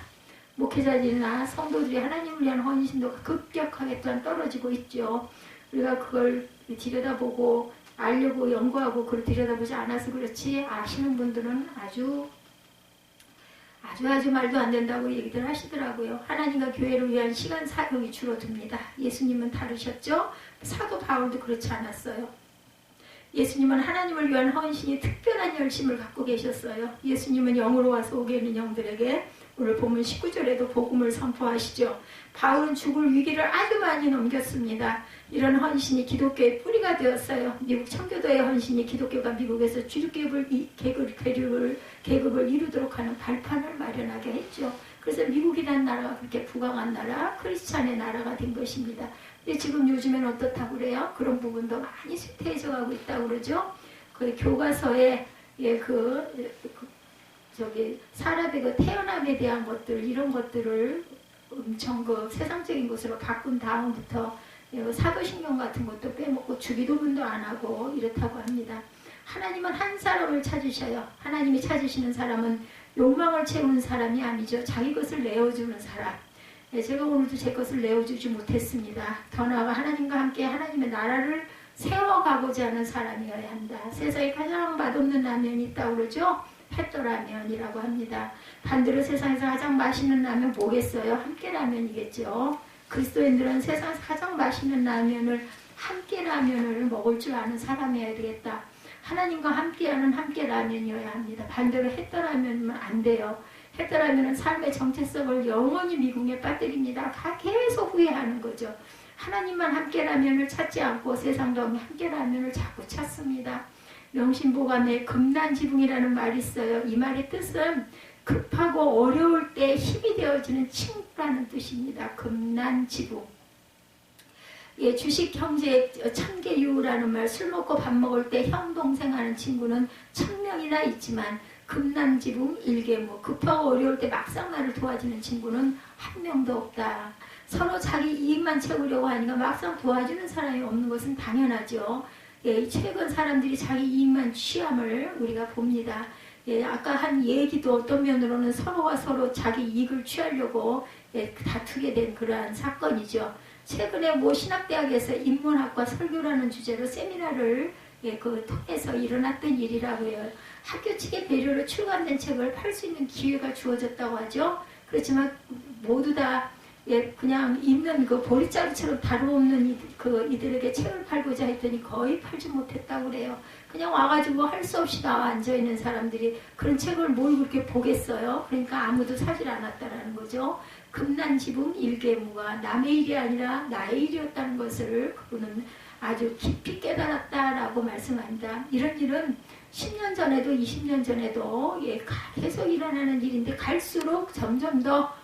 목회자들이나 성도들이 하나님을 위한 헌신도가 급격하게 또한 떨어지고 있죠. 우리가 그걸 들여다보고 알려고 연구하고 그걸 들여다보지 않아서 그렇지, 아시는 분들은 아주 말도 안 된다고 얘기들 하시더라고요. 하나님과 교회를 위한 시간 사용이 줄어듭니다. 예수님은 다르셨죠? 사도 바울도 그렇지 않았어요. 예수님은 하나님을 위한 헌신이 특별한 열심을 갖고 계셨어요. 예수님은 영으로 와서 오게 있는 영들에게 오늘 본문 19절에도 복음을 선포하시죠. 바울은 죽을 위기를 아주 많이 넘겼습니다. 이런 헌신이 기독교의 뿌리가 되었어요. 미국 청교도의 헌신이 기독교가 미국에서 주류계급을 이루도록 하는 발판을 마련하게 했죠. 그래서 미국이라는 나라가 그렇게 부강한 나라, 크리스찬의 나라가 된 것입니다. 근데 지금 요즘엔 어떻다고 그래요? 그런 부분도 많이 쇠퇴해져 가고 있다고 그러죠. 그 교과서에 사람의 그 태어남에 대한 것들, 이런 것들을 엄청 그 세상적인 것으로 바꾼 다음부터 사도신경 같은 것도 빼먹고 주기도문도 안 하고 이렇다고 합니다. 하나님은 한 사람을 찾으셔요. 하나님이 찾으시는 사람은 욕망을 채우는 사람이 아니죠. 자기 것을 내어주는 사람. 제가 오늘도 제 것을 내어주지 못했습니다. 더 나아가 하나님과 함께 하나님의 나라를 세워가고자 하는 사람이어야 한다. 세상에 가장 맛없는 라면이 있다고 그러죠. 햇도라면이라고 합니다. 반대로 세상에서 가장 맛있는 라면 뭐겠어요? 함께라면이겠죠. 그리스도인들은 세상에서 가장 맛있는 라면을, 함께라면을 먹을 줄 아는 사람이어야 되겠다. 하나님과 함께하는 함께라면이어야 합니다. 반대로 햇도라면은 안 돼요. 햇도라면은 삶의 정체성을 영원히 미궁에 빠뜨립니다. 계속 후회하는 거죠. 하나님만 함께라면을 찾지 않고 세상도 함께라면을 자꾸 찾습니다. 명심보감에 금난지붕이라는 말이 있어요. 이 말의 뜻은 급하고 어려울 때 힘이 되어지는 친구라는 뜻입니다. 금난지붕. 주식 형제 천계유라는 말, 술 먹고 밥 먹을 때 형 동생 하는 친구는 1000명이나 있지만 금난지붕 일개무, 급하고 어려울 때 막상 나를 도와주는 친구는 한 명도 없다. 서로 자기 이익만 채우려고 하니까 막상 도와주는 사람이 없는 것은 당연하죠. 최근 사람들이 자기 이익만 취함을 우리가 봅니다. 아까 한 얘기도 어떤 면으로는 서로가 서로 자기 이익을 취하려고 다투게 된 그러한 사건이죠. 최근에 신학대학에서 인문학과 설교라는 주제로 세미나를 통해서 일어났던 일이라고 해요. 학교 측의 배려로 출간된 책을 팔 수 있는 기회가 주어졌다고 하죠. 그렇지만 모두 다 그냥 있는 그 보리자루처럼 다름없는 이들에게 책을 팔고자 했더니 거의 팔지 못했다고 그래요. 그냥 와가지고 할 수 없이 나와 앉아있는 사람들이 그런 책을 뭘 그렇게 보겠어요. 그러니까 아무도 사질 않았다라는 거죠. 금난지붕 일개무가 남의 일이 아니라 나의 일이었다는 것을 그분은 아주 깊이 깨달았다라고 말씀합니다. 이런 일은 10년 전에도 20년 전에도 계속 일어나는 일인데 갈수록 점점 더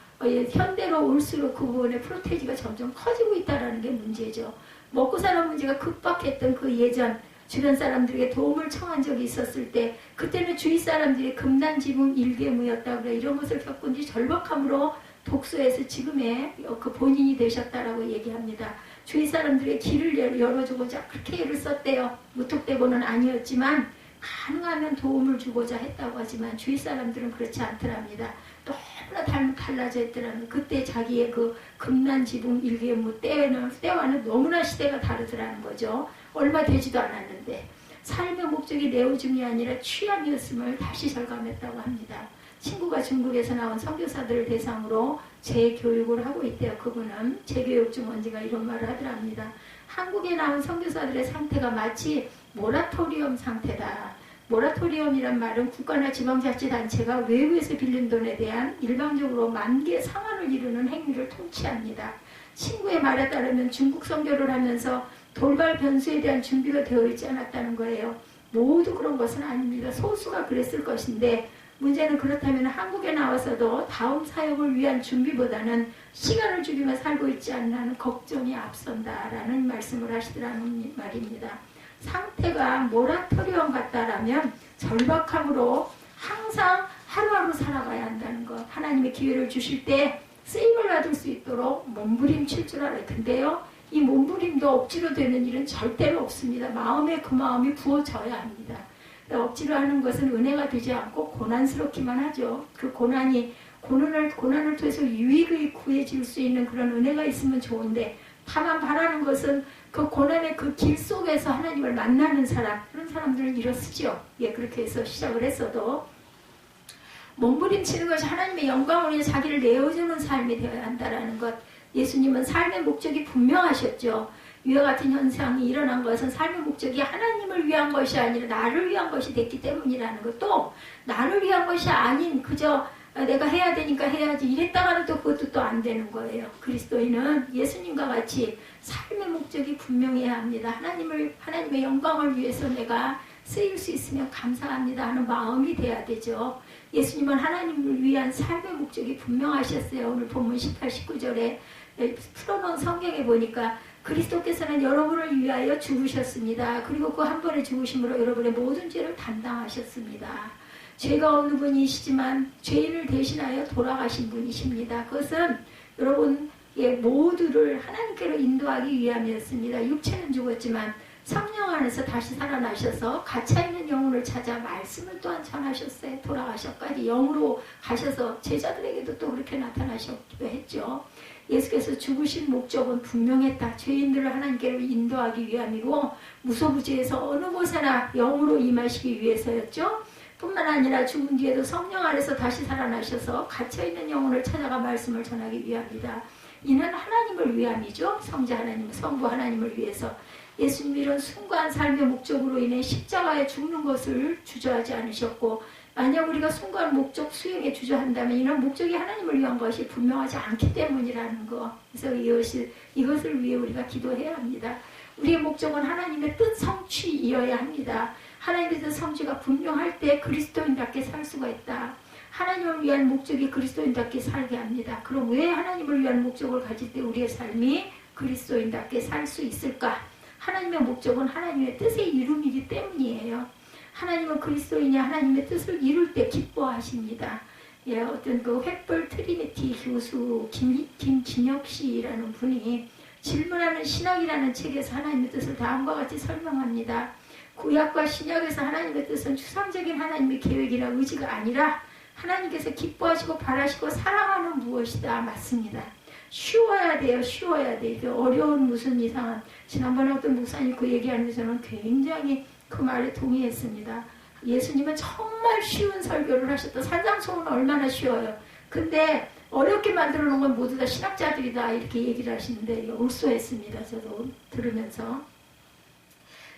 현대로 올수록 그 부분의 프로테이지가 점점 커지고 있다는 게 문제죠. 먹고 사는 문제가 급박했던 그 예전 주변 사람들에게 도움을 청한 적이 있었을 때 그때는 주위 사람들이 금단지붕 일개무였다 그래. 이런 것을 겪은 뒤 절박함으로 독서에서 지금의 그 본인이 되셨다라고 얘기합니다. 주위 사람들의 길을 열어주고자 그렇게 애를 썼대요. 무턱대고는 아니었지만 가능하면 도움을 주고자 했다고 하지만 주위 사람들은 그렇지 않더랍니다. 너무나 달라져 있더라는 그때 자기의 그 금난지붕 일개무 때와는 너무나 시대가 다르더라는 거죠. 얼마 되지도 않았는데 삶의 목적이 내오줌이 아니라 취함이었음을 다시 절감했다고 합니다. 친구가 중국에서 나온 선교사들을 대상으로 재교육을 하고 있대요. 그분은 재교육 중원지가 이런 말을 하더랍니다. 한국에 나온 선교사들의 상태가 마치 모라토리엄 상태다. 모라토리엄이란 말은 국가나 지방자치단체가 외부에서 빌린 돈에 대한 일방적으로 만개 상환을 이루는 행위를 통치합니다. 친구의 말에 따르면 중국 선교를 하면서 돌발 변수에 대한 준비가 되어 있지 않았다는 거예요. 모두 그런 것은 아닙니다. 소수가 그랬을 것인데 문제는 그렇다면 한국에 나와서도 다음 사역을 위한 준비보다는 시간을 죽이며 살고 있지 않나는 걱정이 앞선다라는 말씀을 하시더라는 말입니다. 상태가 모라토리엄 같다라면 절박함으로 항상 하루하루 살아가야 한다는 것. 하나님의 기회를 주실 때 쓰임을 받을 수 있도록 몸부림칠 줄 알아요. 근데요, 이 몸부림도 억지로 되는 일은 절대로 없습니다. 마음에 그 마음이 부어져야 합니다. 억지로 하는 것은 은혜가 되지 않고 고난스럽기만 하죠. 그 고난을 통해서 유익을 구해질 수 있는 그런 은혜가 있으면 좋은데 다만 바라는 것은 그 고난의 그 길 속에서 하나님을 만나는 사람, 그런 사람들은 일어서죠. 그렇게 해서 시작을 했어도 몸부림치는 것이 하나님의 영광을 위해 자기를 내어주는 삶이 되어야 한다는 것. 예수님은 삶의 목적이 분명하셨죠. 이와 같은 현상이 일어난 것은 삶의 목적이 하나님을 위한 것이 아니라 나를 위한 것이 됐기 때문이라는 것. 또 나를 위한 것이 아닌 그저 내가 해야 되니까 해야지 이랬다가는 또 그것도 또 안 되는 거예요. 그리스도인은 예수님과 같이 삶의 목적이 분명해야 합니다. 하나님의 영광을 위해서 내가 쓰일 수 있으면 감사합니다 하는 마음이 돼야 되죠. 예수님은 하나님을 위한 삶의 목적이 분명하셨어요. 오늘 본문 18, 19절에 풀어놓은 성경에 보니까 그리스도께서는 여러분을 위하여 죽으셨습니다. 그리고 그 한 번의 죽으심으로 여러분의 모든 죄를 담당하셨습니다. 죄가 없는 분이시지만 죄인을 대신하여 돌아가신 분이십니다. 그것은 여러분 모두를 하나님께로 인도하기 위함이었습니다. 육체는 죽었지만 성령 안에서 다시 살아나셔서 갇혀있는 영혼을 찾아 말씀을 또한 전하셨어요. 돌아가셔까지 영으로 가셔서 제자들에게도 또 그렇게 나타나셨기도 했죠. 예수께서 죽으신 목적은 분명했다. 죄인들을 하나님께로 인도하기 위함이고 무소부지에서 어느 곳에나 영으로 임하시기 위해서였죠. 뿐만 아니라 죽은 뒤에도 성령 안에서 다시 살아나셔서 갇혀있는 영혼을 찾아가 말씀을 전하기 위함이다. 이는 하나님을 위함이죠. 성자 하나님, 성부 하나님을 위해서. 예수님이 이런 숭고한 삶의 목적으로 인해 십자가에 죽는 것을 주저하지 않으셨고 만약 우리가 숭고한 목적 수행에 주저한다면 이런 목적이 하나님을 위한 것이 분명하지 않기 때문이라는 거. 그래서 이것을 위해 우리가 기도해야 합니다. 우리의 목적은 하나님의 뜻 성취이어야 합니다. 하나님의 뜻 성취가 분명할 때 그리스도인답게 살 수가 있다. 하나님을 위한 목적이 그리스도인답게 살게 합니다. 그럼 왜 하나님을 위한 목적을 가질 때 우리의 삶이 그리스도인답게 살 수 있을까? 하나님의 목적은 하나님의 뜻의 이름이기 때문이에요. 하나님은 그리스도인이 하나님의 뜻을 이룰 때 기뻐하십니다. 어떤 그 횃불 트리니티 교수 김진혁 씨라는 분이 질문하는 신학이라는 책에서 하나님의 뜻을 다음과 같이 설명합니다. 구약과 신약에서 하나님의 뜻은 추상적인 하나님의 계획이나 의지가 아니라 하나님께서 기뻐하시고 바라시고 사랑하는 무엇이다. 맞습니다. 쉬워야 돼요. 쉬워야 돼요. 어려운 무슨 이상한 지난번에 어떤 목사님 그 얘기하는데 저는 굉장히 그 말에 동의했습니다. 예수님은 정말 쉬운 설교를 하셨다. 산상수훈은 얼마나 쉬워요. 근데 어렵게 만들어 놓은 건 모두 다 신학자들이다 이렇게 얘기를 하시는데 올소했습니다. 저도 들으면서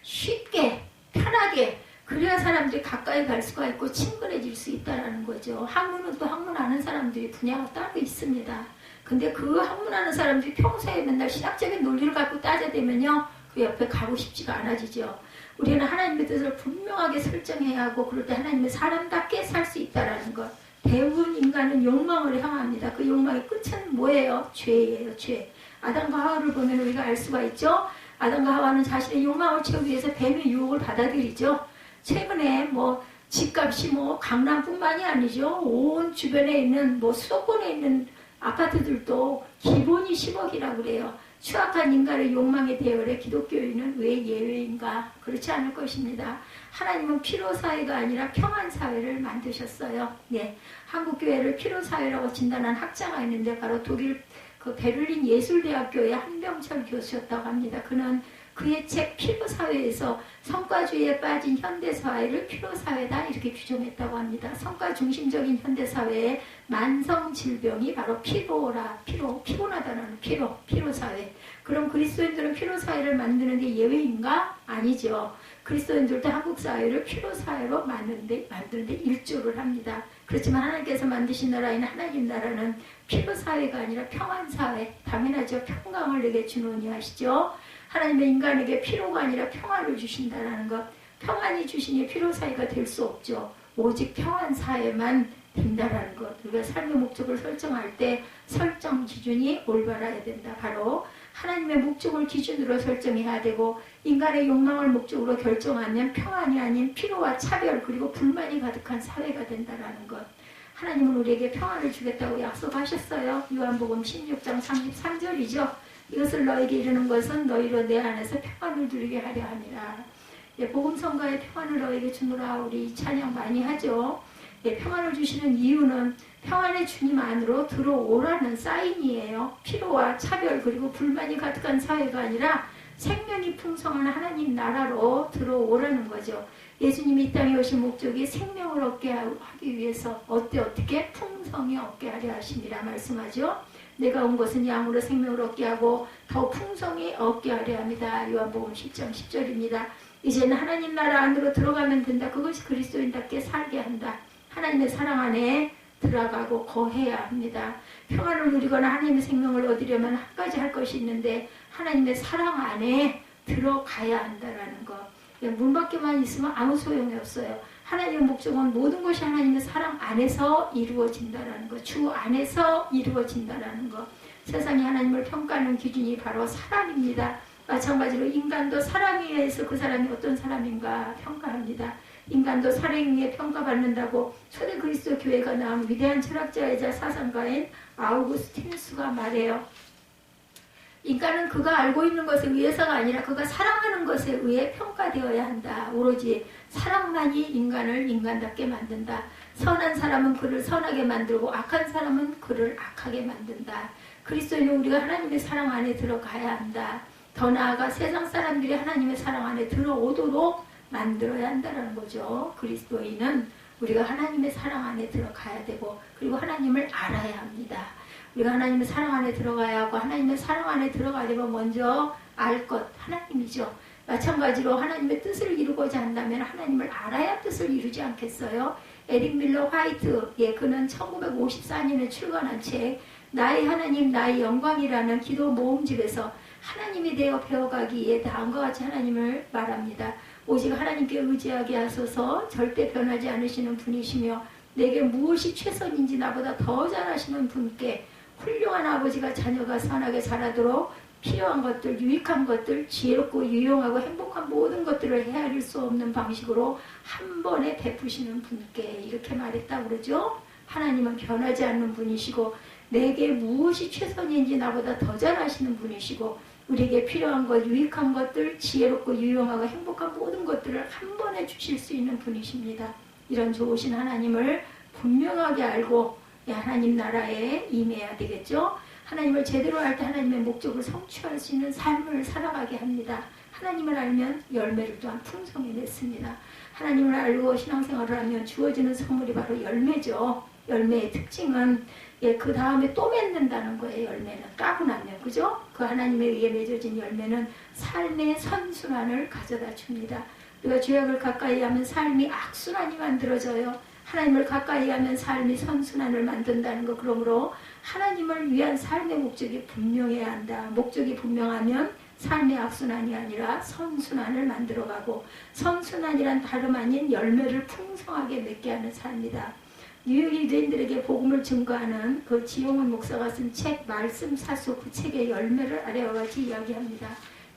쉽게 편하게 그래야 사람들이 가까이 갈 수가 있고 친근해질 수 있다는 거죠. 학문은 또 학문하는 사람들이 분야가 따로 있습니다. 근데 그 학문하는 사람들이 평소에 맨날 신학적인 논리를 갖고 따져대면요 그 옆에 가고 싶지가 않아지죠. 우리는 하나님의 뜻을 분명하게 설정해야 하고 그럴 때 하나님의 사람답게 살 수 있다는 것. 대부분 인간은 욕망을 향합니다. 그 욕망의 끝은 뭐예요? 죄예요. 죄. 아담과 하와를 보면 우리가 알 수가 있죠. 아담과 하와는 자신의 욕망을 채우기 위해서 뱀의 유혹을 받아들이죠. 최근에 뭐 집값이 뭐 강남뿐만이 아니죠. 온 주변에 있는 뭐 수도권에 있는 아파트들도 기본이 10억이라고 그래요. 추악한 인간의 욕망에 대열해 기독교인은 왜 예외인가? 그렇지 않을 것입니다. 하나님은 피로사회가 아니라 평안사회를 만드셨어요. 네, 한국교회를 피로사회라고 진단한 학자가 있는데 바로 독일 그 베를린 예술대학교의 한병철 교수였다고 합니다. 그는 그의 책 피로사회에서 성과주의에 빠진 현대사회를 피로사회다 이렇게 규정했다고 합니다. 성과 중심적인 현대사회의 만성질병이 바로 피곤하다는 피로사회. 그럼 그리스도인들은 피로사회를 만드는 게 예외인가? 아니죠. 그리스도인들도 한국사회를 피로사회로 만드는데 일조를 합니다. 그렇지만 하나님께서 만드신 나라인 하나님 나라는 피로사회가 아니라 평안사회. 당연하죠. 평강을 내게 주노니 하시죠. 하나님의 인간에게 피로가 아니라 평안을 주신다는 것. 평안이 주시니 피로사회가 될 수 없죠. 오직 평안사회만 된다는 것. 우리가 삶의 목적을 설정할 때 설정 기준이 올바라야 된다. 바로 하나님의 목적을 기준으로 설정해야 되고 인간의 욕망을 목적으로 결정하면 평안이 아닌 피로와 차별 그리고 불만이 가득한 사회가 된다는 것. 하나님은 우리에게 평안을 주겠다고 약속하셨어요. 요한복음 16장 33절이죠. 이것을 너에게 이르는 것은 너희로 내 안에서 평안을 누리게 하려 함이라. 예, 복음성가의 평안을 너에게 주노라 우리 찬양 많이 하죠. 예, 평안을 주시는 이유는 평안의 주님 안으로 들어오라는 사인이에요. 피로와 차별 그리고 불만이 가득한 사회가 아니라 생명이 풍성한 하나님 나라로 들어오라는 거죠. 예수님이 이 땅에 오신 목적이 생명을 얻게 하기 위해서 어떻게 풍성히 얻게 하려 하심이라 말씀하죠. 내가 온 것은 양으로 생명을 얻게 하고 더 풍성히 얻게 하려 합니다. 요한복음 10장 10절입니다. 이제는 하나님 나라 안으로 들어가면 된다. 그것이 그리스도인답게 살게 한다. 하나님의 사랑 안에 들어가고 거해야 합니다. 평안을 누리거나 하나님의 생명을 얻으려면 한 가지 할 것이 있는데 하나님의 사랑 안에 들어가야 한다는 것. 문 밖에만 있으면 아무 소용이 없어요. 하나님의 목적은 모든 것이 하나님의 사랑 안에서 이루어진다는 것. 주 안에서 이루어진다는 것. 세상이 하나님을 평가하는 기준이 바로 사랑입니다. 마찬가지로 인간도 사랑에 의해서 그 사람이 어떤 사람인가 평가합니다. 인간도 사랑에 의해 평가받는다고 초대 그리스도 교회가 나온 위대한 철학자이자 사상가인 아우구스티누스가 말해요. 인간은 그가 알고 있는 것에 의해서가 아니라 그가 사랑하는 것에 의해 평가되어야 한다. 오로지 사랑만이 인간을 인간답게 만든다. 선한 사람은 그를 선하게 만들고 악한 사람은 그를 악하게 만든다. 그리스도인은 우리가 하나님의 사랑 안에 들어가야 한다. 더 나아가 세상 사람들이 하나님의 사랑 안에 들어오도록 만들어야 한다는 거죠. 그리스도인은 우리가 하나님의 사랑 안에 들어가야 되고 그리고 하나님을 알아야 합니다. 우리가 하나님의 사랑 안에 들어가야 하고 하나님의 사랑 안에 들어가려면 먼저 알 것 하나님이죠. 마찬가지로 하나님의 뜻을 이루고자 한다면 하나님을 알아야 뜻을 이루지 않겠어요? 에릭 밀러 화이트, 그는 1954년에 출간한 책 나의 하나님 나의 영광이라는 기도 모음집에서 하나님에 대해 배워가기에 다음과 같이 하나님을 말합니다. 오직 하나님께 의지하게 하소서. 절대 변하지 않으시는 분이시며 내게 무엇이 최선인지 나보다 더 잘하시는 분께 훌륭한 아버지가 자녀가 선하게 자라도록 필요한 것들, 유익한 것들, 지혜롭고 유용하고 행복한 모든 것들을 헤아릴 수 없는 방식으로 한 번에 베푸시는 분께 이렇게 말했다고 그러죠. 하나님은 변하지 않는 분이시고 내게 무엇이 최선인지 나보다 더 잘하시는 분이시고 우리에게 필요한 것, 유익한 것들, 지혜롭고 유용하고 행복한 모든 것들을 한 번에 주실 수 있는 분이십니다. 이런 좋으신 하나님을 분명하게 알고 하나님 나라에 임해야 되겠죠. 하나님을 제대로 알 때 하나님의 목적을 성취할 수 있는 삶을 살아가게 합니다. 하나님을 알면 열매를 또한 풍성히 냈습니다. 하나님을 알고 신앙생활을 하면 주어지는 선물이 바로 열매죠. 열매의 특징은 그 다음에 또 맺는다는 거예요. 열매는 까고 나면 그죠? 그 하나님에 의해 맺어진 열매는 삶의 선순환을 가져다 줍니다. 우리가 죄악을 가까이 하면 삶이 악순환이 만들어져요. 하나님을 가까이 하면 삶이 선순환을 만든다는 것. 그러므로 하나님을 위한 삶의 목적이 분명해야 한다. 목적이 분명하면 삶의 악순환이 아니라 선순환을 만들어가고, 선순환이란 다름 아닌 열매를 풍성하게 맺게 하는 삶이다. 뉴욕 유대인들에게 복음을 증거하는 그 지용훈 목사가 쓴 책 말씀 사수, 그 책의 열매를 아래와 같이 이야기합니다.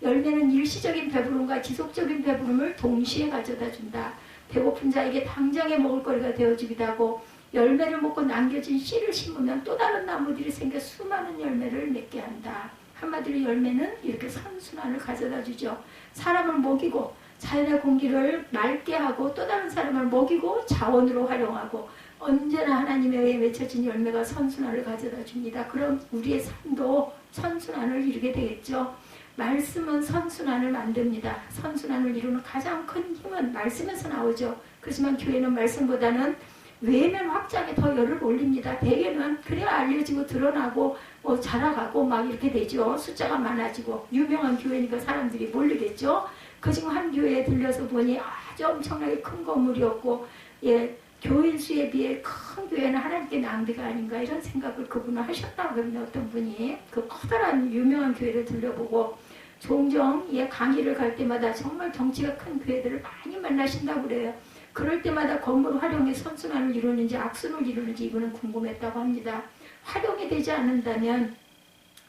열매는 일시적인 배부름과 지속적인 배부름을 동시에 가져다 준다. 배고픈 자에게 당장에 먹을 거리가 되어주기도 하고, 열매를 먹고 남겨진 씨를 심으면 또 다른 나무들이 생겨 수많은 열매를 맺게 한다. 한마디로 열매는 이렇게 선순환을 가져다 주죠. 사람을 먹이고 자연의 공기를 맑게 하고 또 다른 사람을 먹이고 자원으로 활용하고, 언제나 하나님에 의해 맺혀진 열매가 선순환을 가져다 줍니다. 그럼 우리의 삶도 선순환을 이루게 되겠죠. 말씀은 선순환을 만듭니다. 선순환을 이루는 가장 큰 힘은 말씀에서 나오죠. 그렇지만 교회는 말씀보다는 외면 확장에 더 열을 올립니다. 대개는 그래야 알려지고 드러나고 자라가고 막 이렇게 되죠. 숫자가 많아지고 유명한 교회니까 사람들이 몰리겠죠. 그중 한 교회에 들려서 보니 아주 엄청나게 큰 건물이었고, 교인 수에 비해 큰 교회는 하나님께 낭비가 아닌가 이런 생각을 그분은 하셨다고 합니다. 어떤 분이 그 커다란 유명한 교회를 들려보고 종종 강의를 갈 때마다 정말 덩치가 큰 교회들을 많이 만나신다고 그래요. 그럴 때마다 건물을 활용해 선순환을 이루는지 악순을 이루는지 이분은 궁금했다고 합니다. 활용이 되지 않는다면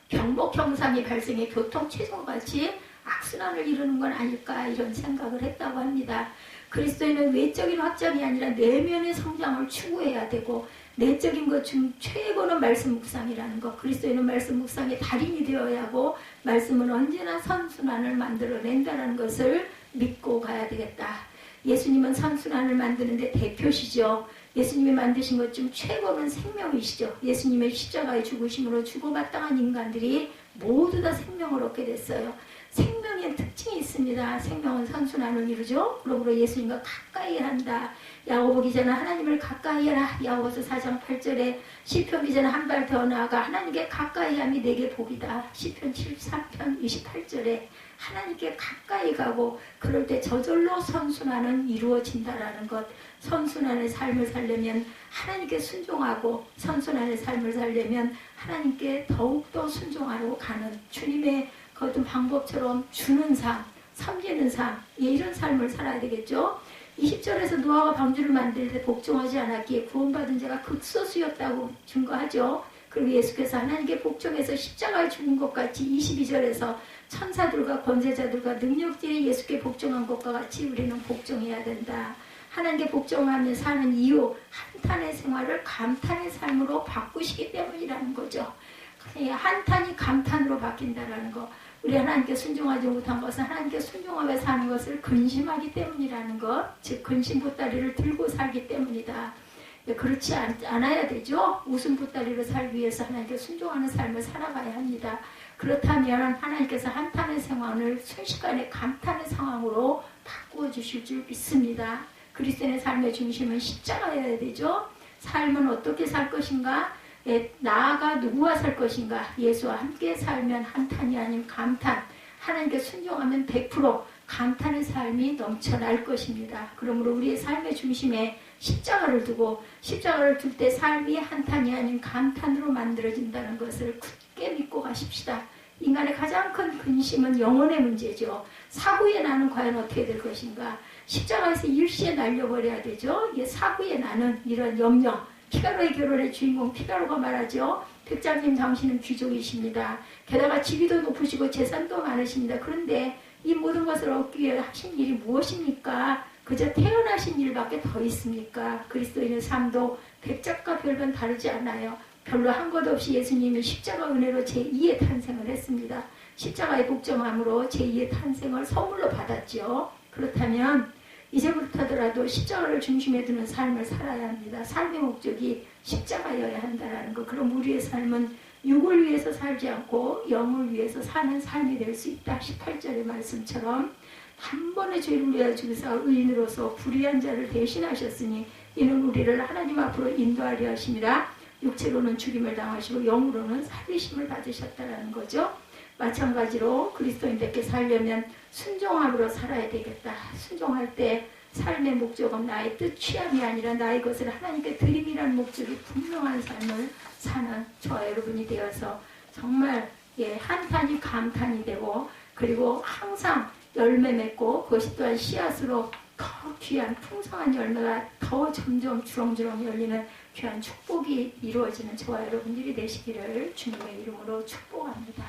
병목 형상이 발생해 교통 체증같이 악순환을 이루는 건 아닐까 이런 생각을 했다고 합니다. 그리스도인은 외적인 확장이 아니라 내면의 성장을 추구해야 되고, 내적인 것 중 최고는 말씀 묵상이라는 것. 그리스도인은 말씀 묵상의 달인이 되어야 하고, 말씀은 언제나 선순환을 만들어낸다는 것을 믿고 가야 되겠다. 예수님은 선순환을 만드는데 대표시죠. 예수님이 만드신 것 중 최고는 생명이시죠. 예수님의 십자가의 죽으심으로 죽어마땅한 인간들이 모두 다 생명을 얻게 됐어요. 생명의 특징이 있습니다. 생명은 선순환을 이루죠. 그러므로 예수님과 가까이 한다. 야고보 기자는 하나님을 가까이 하라. 야고보서 4장 8절에 시편 기자는 한 발 더 나아가 하나님께 가까이 함이 내게 복이다. 시편 73편 28절에 하나님께 가까이 가고, 그럴 때 저절로 선순환은 이루어진다라는 것. 선순환의 삶을 살려면 하나님께 순종하고, 선순환의 삶을 살려면 하나님께 더욱더 순종하려고 가는 주님의 그 어떤 방법처럼 주는 삶, 섬기는 삶, 이런 삶을 살아야 되겠죠. 20절에서 노아가 방주를 만들 때 복종하지 않았기에 구원받은 자가 극소수였다고 증거하죠. 그리고 예수께서 하나님께 복종해서 십자가에 죽은 것 같이 22절에서 천사들과 권세자들과 능력자의 예수께 복종한 것과 같이 우리는 복종해야 된다. 하나님께 복종하며 사는 이유, 한탄의 생활을 감탄의 삶으로 바꾸시기 때문이라는 거죠. 한탄이 감탄으로 바뀐다는 거. 우리 하나님께 순종하지 못한 것은 하나님께 순종하며 사는 것을 근심하기 때문이라는 것. 즉 근심 보따리를 들고 살기 때문이다. 그렇지 않아야 되죠. 웃음 보따리로 살기 위해서 하나님께 순종하는 삶을 살아가야 합니다. 그렇다면 하나님께서 한탄의 상황을 순식간에 감탄의 상황으로 바꾸어 주실 줄 믿습니다. 그리스도인의 삶의 중심은 십자가여야 되죠. 삶은 어떻게 살 것인가? 나아가 누구와 살 것인가? 예수와 함께 살면 한탄이 아닌 감탄, 하나님께 순종하면 100% 감탄의 삶이 넘쳐날 것입니다. 그러므로 우리의 삶의 중심에 십자가를 두고, 십자가를 둘 때 삶이 한탄이 아닌 감탄으로 만들어진다는 것을 굳게 믿고 가십시다. 인간의 가장 큰 근심은 영혼의 문제죠. 사후에 나는 과연 어떻게 될 것인가? 십자가에서 일시에 날려버려야 되죠. 이게 사후에 나는 이런 염려. 피가로의 결혼의 주인공 피가로가 말하죠. 백장님 당신은 귀족이십니다. 게다가 지위도 높으시고 재산도 많으십니다. 그런데 이 모든 것을 얻기 위해 하신 일이 무엇입니까? 그저 태어나신 일밖에 더 있습니까? 그리스도인의 삶도 백작과 별반 다르지 않아요. 별로 한 것 없이 예수님이 십자가 은혜로 제2의 탄생을 했습니다. 십자가의 복종함으로 제2의 탄생을 선물로 받았죠. 그렇다면 이제부터라도 십자가를 중심에 두는 삶을 살아야 합니다. 삶의 목적이 십자가여야 한다는 것. 그럼 우리의 삶은 육을 위해서 살지 않고 영을 위해서 사는 삶이 될 수 있다. 18절의 말씀처럼 한 번의 죄를 위하여 주사 의인으로서 불의한 자를 대신하셨으니 이는 우리를 하나님 앞으로 인도하려 하심이라. 육체로는 죽임을 당하시고 영으로는 살리심을 받으셨다는 거죠. 마찬가지로 그리스도인답게 살려면 순종함으로 살아야 되겠다. 순종할 때 삶의 목적은 나의 뜻 취함이 아니라 나의 것을 하나님께 드림이라는 목적이 분명한 삶을 사는 저와 여러분이 되어서 정말 한탄이 감탄이 되고 그리고 항상 열매 맺고 그것이 또한 씨앗으로 더 귀한 풍성한 열매가 더 점점 주렁주렁 열리는 귀한 축복이 이루어지는 저와 여러분들이 되시기를 주님의 이름으로 축복합니다.